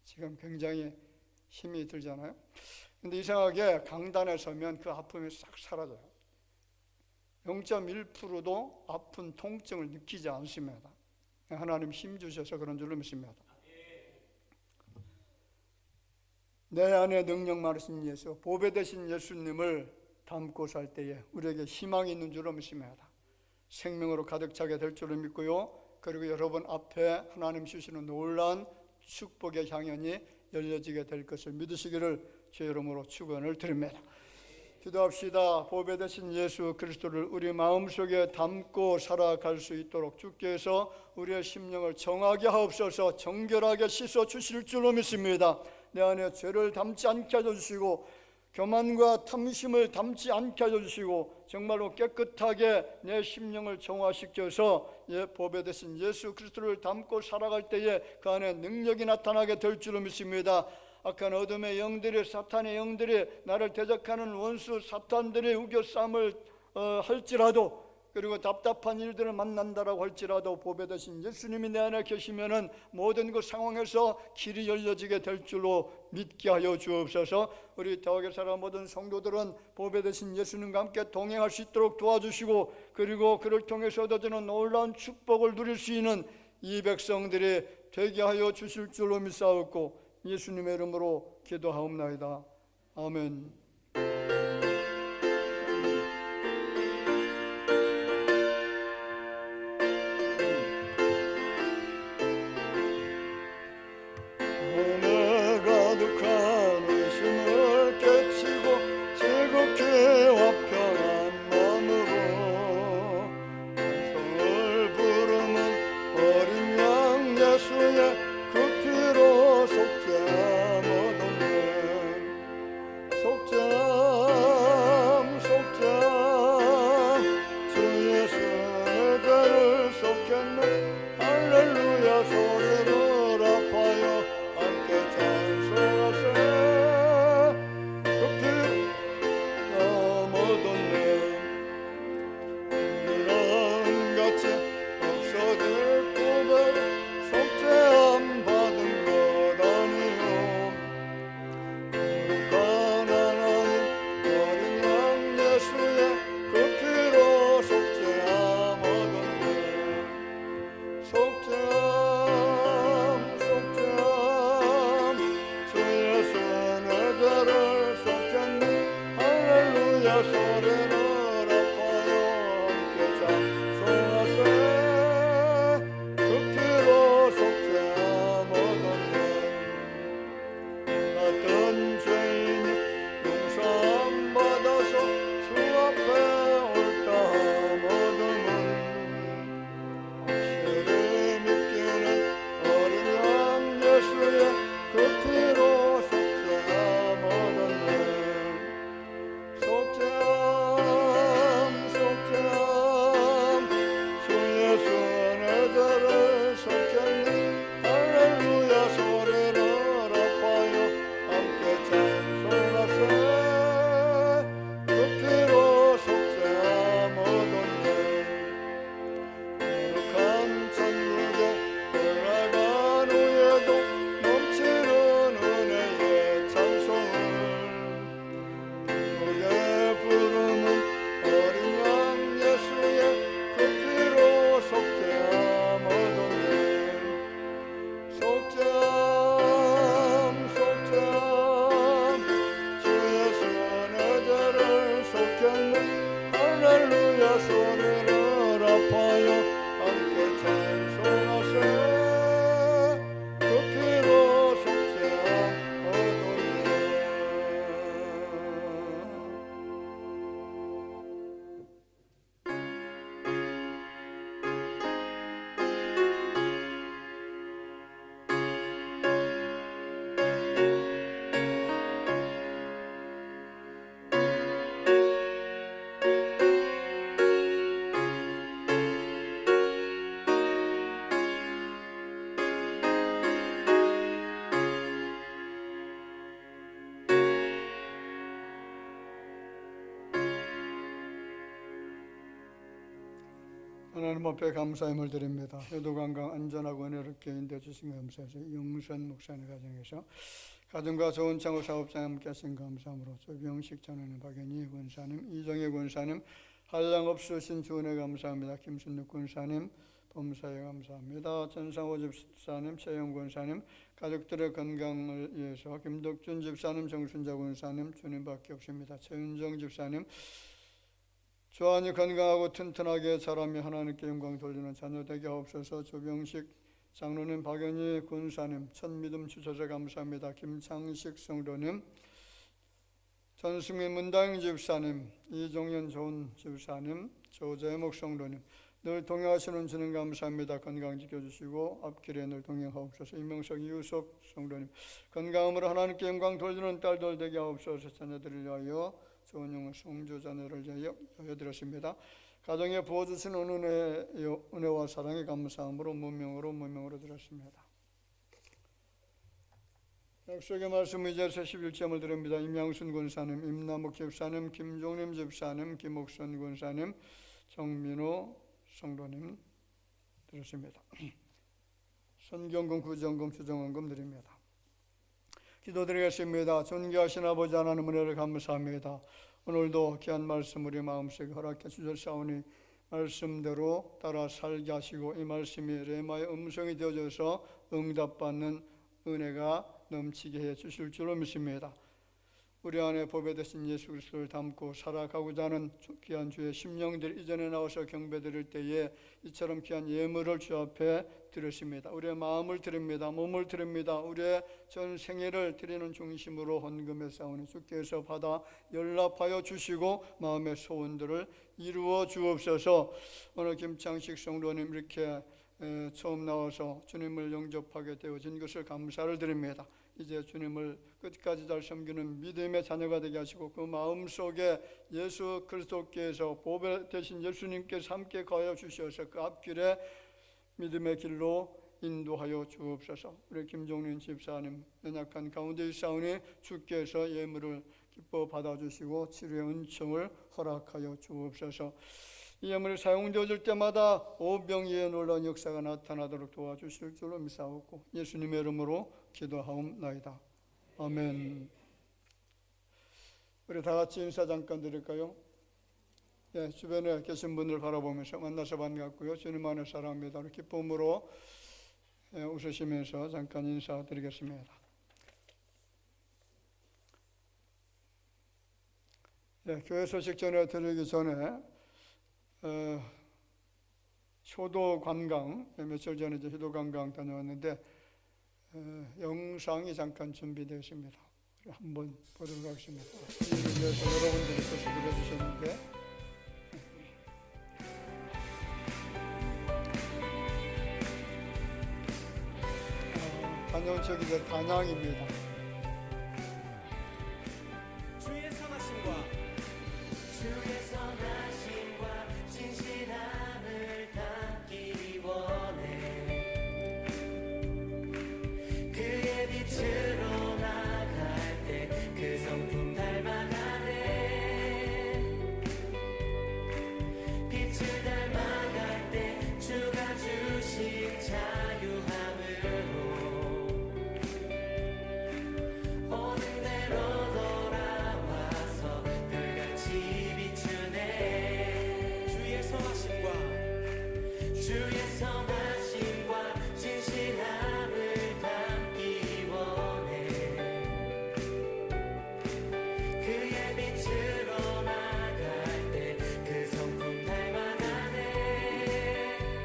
지금 굉장히 힘이 들잖아요. 근데 이상하게 강단에 서면 그 아픔이 싹 사라져요. 0.1%도 아픈 통증을 느끼지 않습니다. 하나님 힘 주셔서 그런 줄로 믿습니다. 내 안에 능력 많으신 예수, 보배 되신 예수님을 담고 살 때에 우리에게 희망이 있는 줄로 믿습니다. 생명으로 가득 차게 될 줄로 믿고요. 그리고 여러분 앞에 하나님 주시는 놀라운 축복의 향연이 열려지게 될 것을 믿으시기를 주의 이름으로 축원을 드립니다. 기도합시다. 보배 되신 예수 그리스도를 우리 마음속에 담고 살아갈 수 있도록 주께서 우리의 심령을 정하게 하옵소서. 정결하게 씻어 주실 줄로 믿습니다. 내 안에 죄를 담지 않게 해주시고 교만과 탐심을 담지 않게 해주시고 정말로 깨끗하게 내 심령을 정화시켜서 보배 되신 예수 그리스도를 담고 살아갈 때에 그 안에 능력이 나타나게 될 줄로 믿습니다. 악한 어둠의 영들이, 사탄의 영들이, 나를 대적하는 원수 사탄들의 우겨싸움을 할지라도 그리고 답답한 일들을 만난다라고 할지라도 보배 되신 예수님이 내 안에 계시면은 모든 그 상황에서 길이 열려지게 될 줄로 믿게 하여 주옵소서. 우리 대학에 살아 모든 성도들은 보배 되신 예수님과 함께 동행할 수 있도록 도와주시고, 그리고 그를 통해서 얻어지는 놀라운 축복을 누릴 수 있는 이 백성들이 되게 하여 주실 줄로 믿사옵고 예수님의 이름으로 기도하옵나이다. 아멘. 은혜 가득한 의심을 깨치고 즐겁게 화평한 마음으로 찬송을 부르는 어린 양 예수의 그 피로 속죄함 얻었네. 속죄함 속죄함 주 예수의 죄를 속했네. 할렐루야 소리를 아파요 함께 찬송하세. 그 피 넘어뒀네. 이런같이 없어질 고백 속죄함 받은 것 아니요. 거룩한 하나님 어린 양 예수의 그 피로 속죄함 얻었네. 속죄함 속죄함 주 예수의 죄를 속였네. 할렐루야 소리를 아파요 함께 찬송하세. 그 피로 속죄함 얻었네. 같은 죄인이 용서함 받아서 주 앞에 옳다함 얻음은 확실히 믿기는 어린 양 예수의 그 피로 속죄함 얻었네. 속죄함 속죄함 주 예수의 죄를 속였네. 할렐루야 소리를 아파요 함께 찬송하세. 그 피로 속죄함 얻었네. 거룩한 천국에 올라간 후에도 넘치는 은혜의 찬송을 기쁘게 부르는 어린 양 예수의 그 피로 속죄함 얻었네. 속죄함 속죄함 주 예수의 죄를 속였네. 할렐루야 소리를 아파요 함께 찬송하세. 그 피로 속죄함 얻었네. 하나님 앞에 감사함을 드립니다. 효도 관광 안전하고 은혜롭게 인도해 주신 감사해서 영선 목사님 가정에서 가정과 좋은 창업 사업장에 함께 하신 감사함으로 조병식 전하는 박연희 권사님, 이정혜 권사님, 한량없으신 주은혜 감사합니다. 김순육 권사님 범사에 감사합니다. 전상호 집사님, 최영 권사님, 가족들의 건강을 위해서 김덕준 집사님, 정순자 권사님 주님밖에 없습니다. 최윤정 집사님 조안이 건강하고 튼튼하게 자라며 하나님께 영광 돌리는 자녀 되게 하옵소서. 조병식 장로님, 박연희 군사님 첫 믿음 주셔서 감사합니다. 김창식 성도님, 전승민 문다영 집사님, 이종현 좋은 집사님, 조재목 성도님 늘 동행하시는 주님 감사합니다. 건강 지켜주시고 앞길에 늘 동행하옵소서. 이명석 이우석 성도님 건강함으로 하나님께 영광 돌리는 딸들 되게 하옵소서. 자녀들을 위하여 좋은 영혼 성주 자녀를 위하여 드렸습니다. 가정에 부어주시는 은혜와 사랑에 감사함으로 문명으로 드렸습니다. 약속의 말씀 이제서 11점을 드립니다. 임양순 권사님, 임남욱 집사님, 김종림 집사님, 김옥선 권사님, 정민호 성도님 드렸습니다. 선경금, 구정금, 주정원금 드립니다. 기도드리겠습니다. 존귀하신 아버지 하나님 은혜를 감사합니다. 오늘도 귀한 말씀 우리 마음속에 허락해 주셨사오니 말씀대로 따라 살게 하시고 이 말씀이 레마의 음성이 되어져서 응답받는 은혜가 넘치게 해 주실 줄로 믿습니다. 우리 안에 보배 되신 예수 그리스도를 담고 살아가고자 하는 귀한 주의 심령들 이전에 나와서 경배드릴 때에 이처럼 귀한 예물을 주 앞에 드렸습니다. 우리의 마음을 드립니다. 몸을 드립니다. 우리의 전 생애를 드리는 중심으로 헌금해 싸우니 주께서 받아 연락하여 주시고 마음의 소원들을 이루어 주옵소서. 오늘 김창식 성도님 이렇게 처음 나와서 주님을 영접하게 되어진 것을 감사를 드립니다. 이제 주님을 끝까지 잘 섬기는 믿음의 자녀가 되게 하시고 그 마음속에 예수 그리스도께서 보배 되신 예수님께서 함께 가여 주셔서 그 앞길에 믿음의 길로 인도하여 주옵소서. 우리 김종린 집사님 연약한 가운데 있사오니 주께서 예물을 기뻐 받아주시고 치료의 은총을 허락하여 주옵소서. 이 예물이 사용되어질 때마다 오병이의 놀라운 역사가 나타나도록 도와주실 줄로 믿사옵고 예수님의 이름으로 기도하옵나이다. 아멘. 우리 다 같이 인사 잠깐 드릴까요? 예, 주변에 계신 분들 바라보면서 만나서 반갑고요. 주님 안에 사랑합니다. 기쁨으로 웃으시면서 잠깐 인사드리겠습니다. 예, 교회 소식 전해드리기 전에 효도 관광 며칠 전에 이제 효도 관광 다녀왔는데 영상이 잠깐 준비되어 있습니다. 한번 보도록 하겠습니다. 이를 위해서 여러분들이 소식을 해주셨는데 다녀온 적이 이제 단양입니다. 주의 선하심과 진실함을 담기 원해. 그의 빛으로 나갈 때 그 성품 닮아가네. 빛을 닮아갈 때 주가 주신 자유함으로 오는 대로 돌아와서 별같이 비추네. 주의 선하심과 진실함을 담기 원해. 그의 빛으로 나갈 때 그 성품 닮아가네.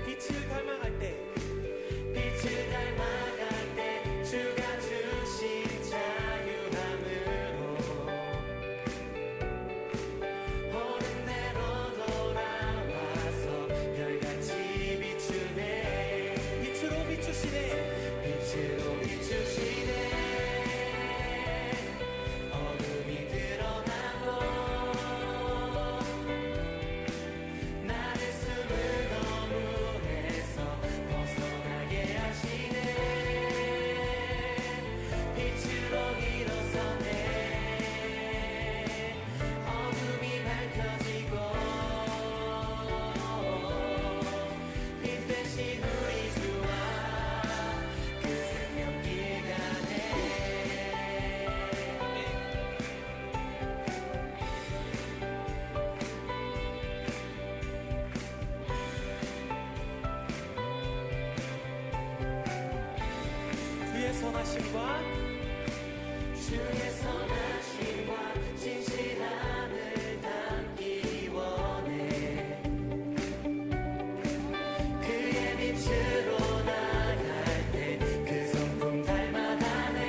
빛을 닮아갈 때 주가 주신 자유함으로 오는 대로 돌아와서 별같이 비추네. 빛으로 비추시네. 어둠이 드러나고 나를 숨은 어둠에서 벗어나게 하시네. 빛으로 일어서네. 어둠이 밝혀지고 빛 대신 우리 주와 그 생명길 가네. 주의 선하심과 진실함을 담기 원해. 그의 빛으로 나갈 때 그 성품 닮아가네.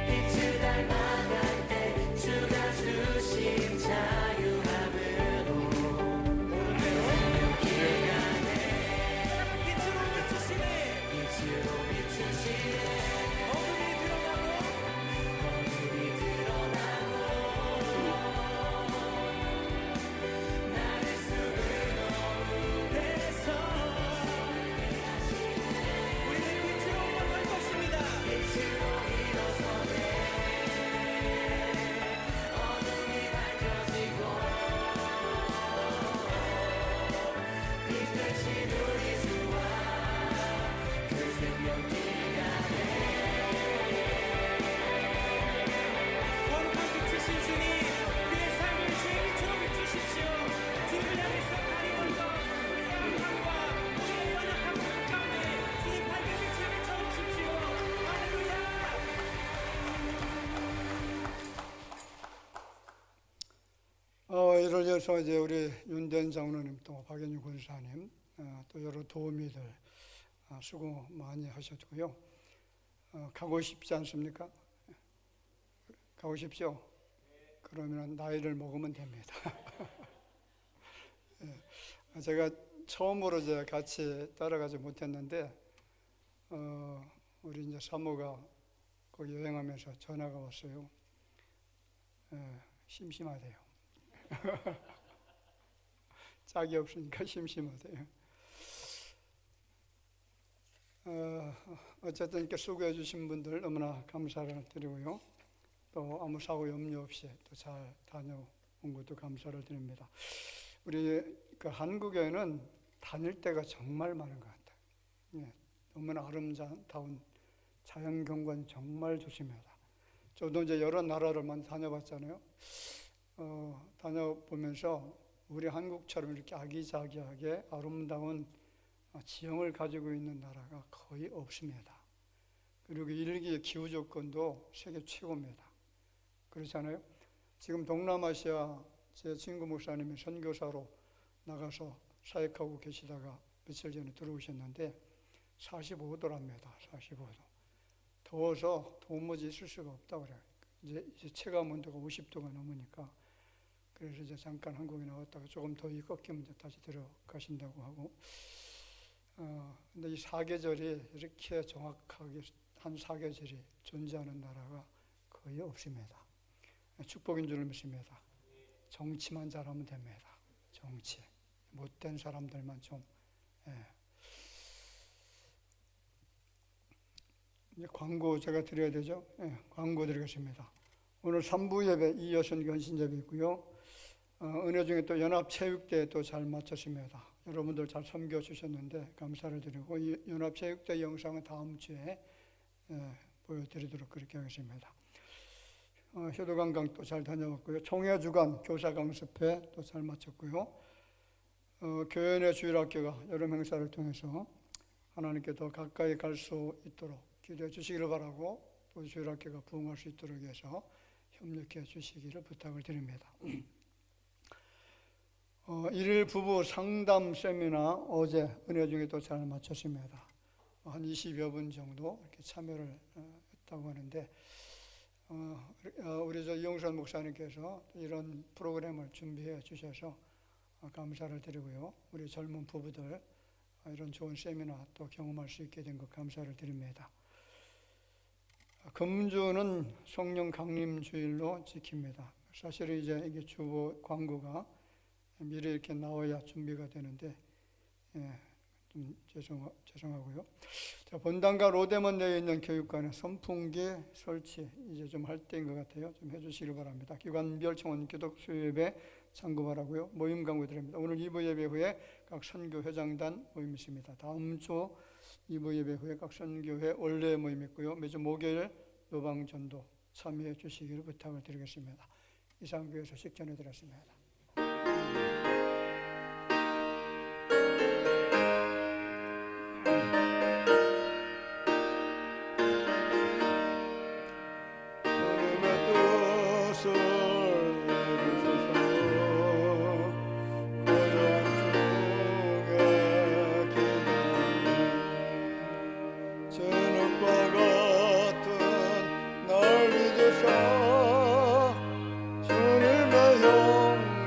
빛을 닮아갈 때 주가 주신 자유함으로 오늘 생명길 가네. 빛으로 이를 위해서 이제 우리 윤대현 장로님 또 박연희 권사님 또 여러 도우미들 수고 많이 하셨고요. 가고 싶지 않습니까? 가고 싶죠? 그러면 나이를 먹으면 됩니다. 제가 처음으로 이제 같이 따라가지 못했는데 우리 이제 사모가 거기 여행하면서 전화가 왔어요. 심심하대요. 짝이 없으니까 심심하대요. 어쨌든 이렇게 수고해 주신 분들 너무나 감사를 드리고요. 또 아무 사고 염려 없이 또 잘 다녀온 것도 감사를 드립니다. 우리 그 한국에는 다닐 때가 정말 많은 것 같아요. 예, 너무나 아름다운 자연 경관이 정말 좋습니다. 저도 이제 여러 나라를 많이 다녀봤잖아요. 다녀보면서 우리 한국처럼 이렇게 아기자기하게 아름다운 지형을 가지고 있는 나라가 거의 없습니다. 그리고 일기 기후 조건도 세계 최고입니다. 그렇잖아요. 지금 동남아시아 제 친구 목사님이 선교사로 나가서 사역하고 계시다가 며칠 전에 들어오셨는데 45도랍니다. 45도. 더워서 도무지 있을 수가 없다고 그래요. 이제 체감 온도가 50도가 넘으니까 그래서 이제 잠깐 한국에 나왔다가 조금 더위 꺾이면 이제 다시 들어가신다고 하고 근데 이 사계절이 이렇게 정확하게 한 사계절이 존재하는 나라가 거의 없습니다. 축복인 줄 믿습니다. 정치만 잘하면 됩니다. 정치. 못된 사람들만 좀. 이제 광고 제가 드려야 되죠. 광고 드리겠습니다. 오늘 3부 예배 이여선 견신제비 있고요. 은혜 중에 또 연합체육대 또 잘 마쳤습니다. 여러분들 잘 섬겨주셨는데 감사를 드리고 이 연합체육대 영상은 다음 주에 보여드리도록 그렇게 하겠습니다. 효도관광 또 잘 다녀왔고요. 총회주간 교사 강습회 또 잘 마쳤고요. 교연의 주일학교가 여름 행사를 통해서 하나님께 더 가까이 갈 수 있도록 기도해 주시기를 바라고 또 주일학교가 부흥할 수 있도록 해서 협력해 주시기를 부탁을 드립니다. 일일 부부 상담 세미나 어제 은혜 중에 또 잘 마쳤습니다. 한 20여 분 정도 이렇게 참여를 했다고 하는데 우리 이용선 목사님께서 이런 프로그램을 준비해 주셔서 감사를 드리고요. 우리 젊은 부부들 이런 좋은 세미나 또 경험할 수 있게 된 것 감사를 드립니다. 금주는 성령 강림 주일로 지킵니다. 사실은 이제 이게 주보 광고가 미리 이렇게 나와야 준비가 되는데 좀 죄송하고요. 자, 본당과 로데먼대에 있는 교육관에 선풍기 설치 이제 좀 할 때인 것 같아요. 좀 해주시길 바랍니다. 기관별 청원 기독 수요예배 참고 바라고요. 모임 강구 드립니다. 오늘 2부 예배 후에 각 선교회장단 모임 있습니다. 다음 주 2부 예배 후에 각 선교회 원래 모임 있고요. 매주 목요일 노방전도 참여해 주시기를 부탁을 드리겠습니다. 이상 교회 소식 전해드렸습니다. 주님의 영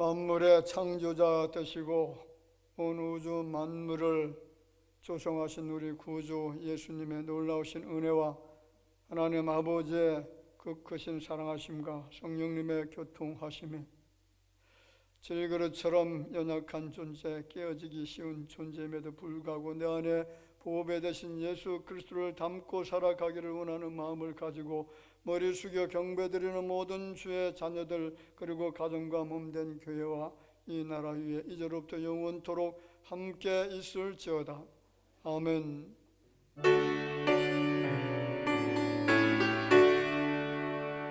만물의 창조자 되시고 온 우주 만물을 조성하신 우리 구주 예수님의 놀라우신 은혜와 하나님 아버지의 그 크신 사랑하심과 성령님의 교통하심이 질그릇처럼 연약한 존재, 깨어지기 쉬운 존재임에도 불구하고 내 안에 보배 되신 예수 그리스도를 담고 살아가기를 원하는 마음을 가지고 머리 숙여 경배드리는 모든 주의 자녀들, 그리고 가정과 몸된 교회와 이 나라 위에 이제로부터 영원토록 함께 있을지어다. 아멘.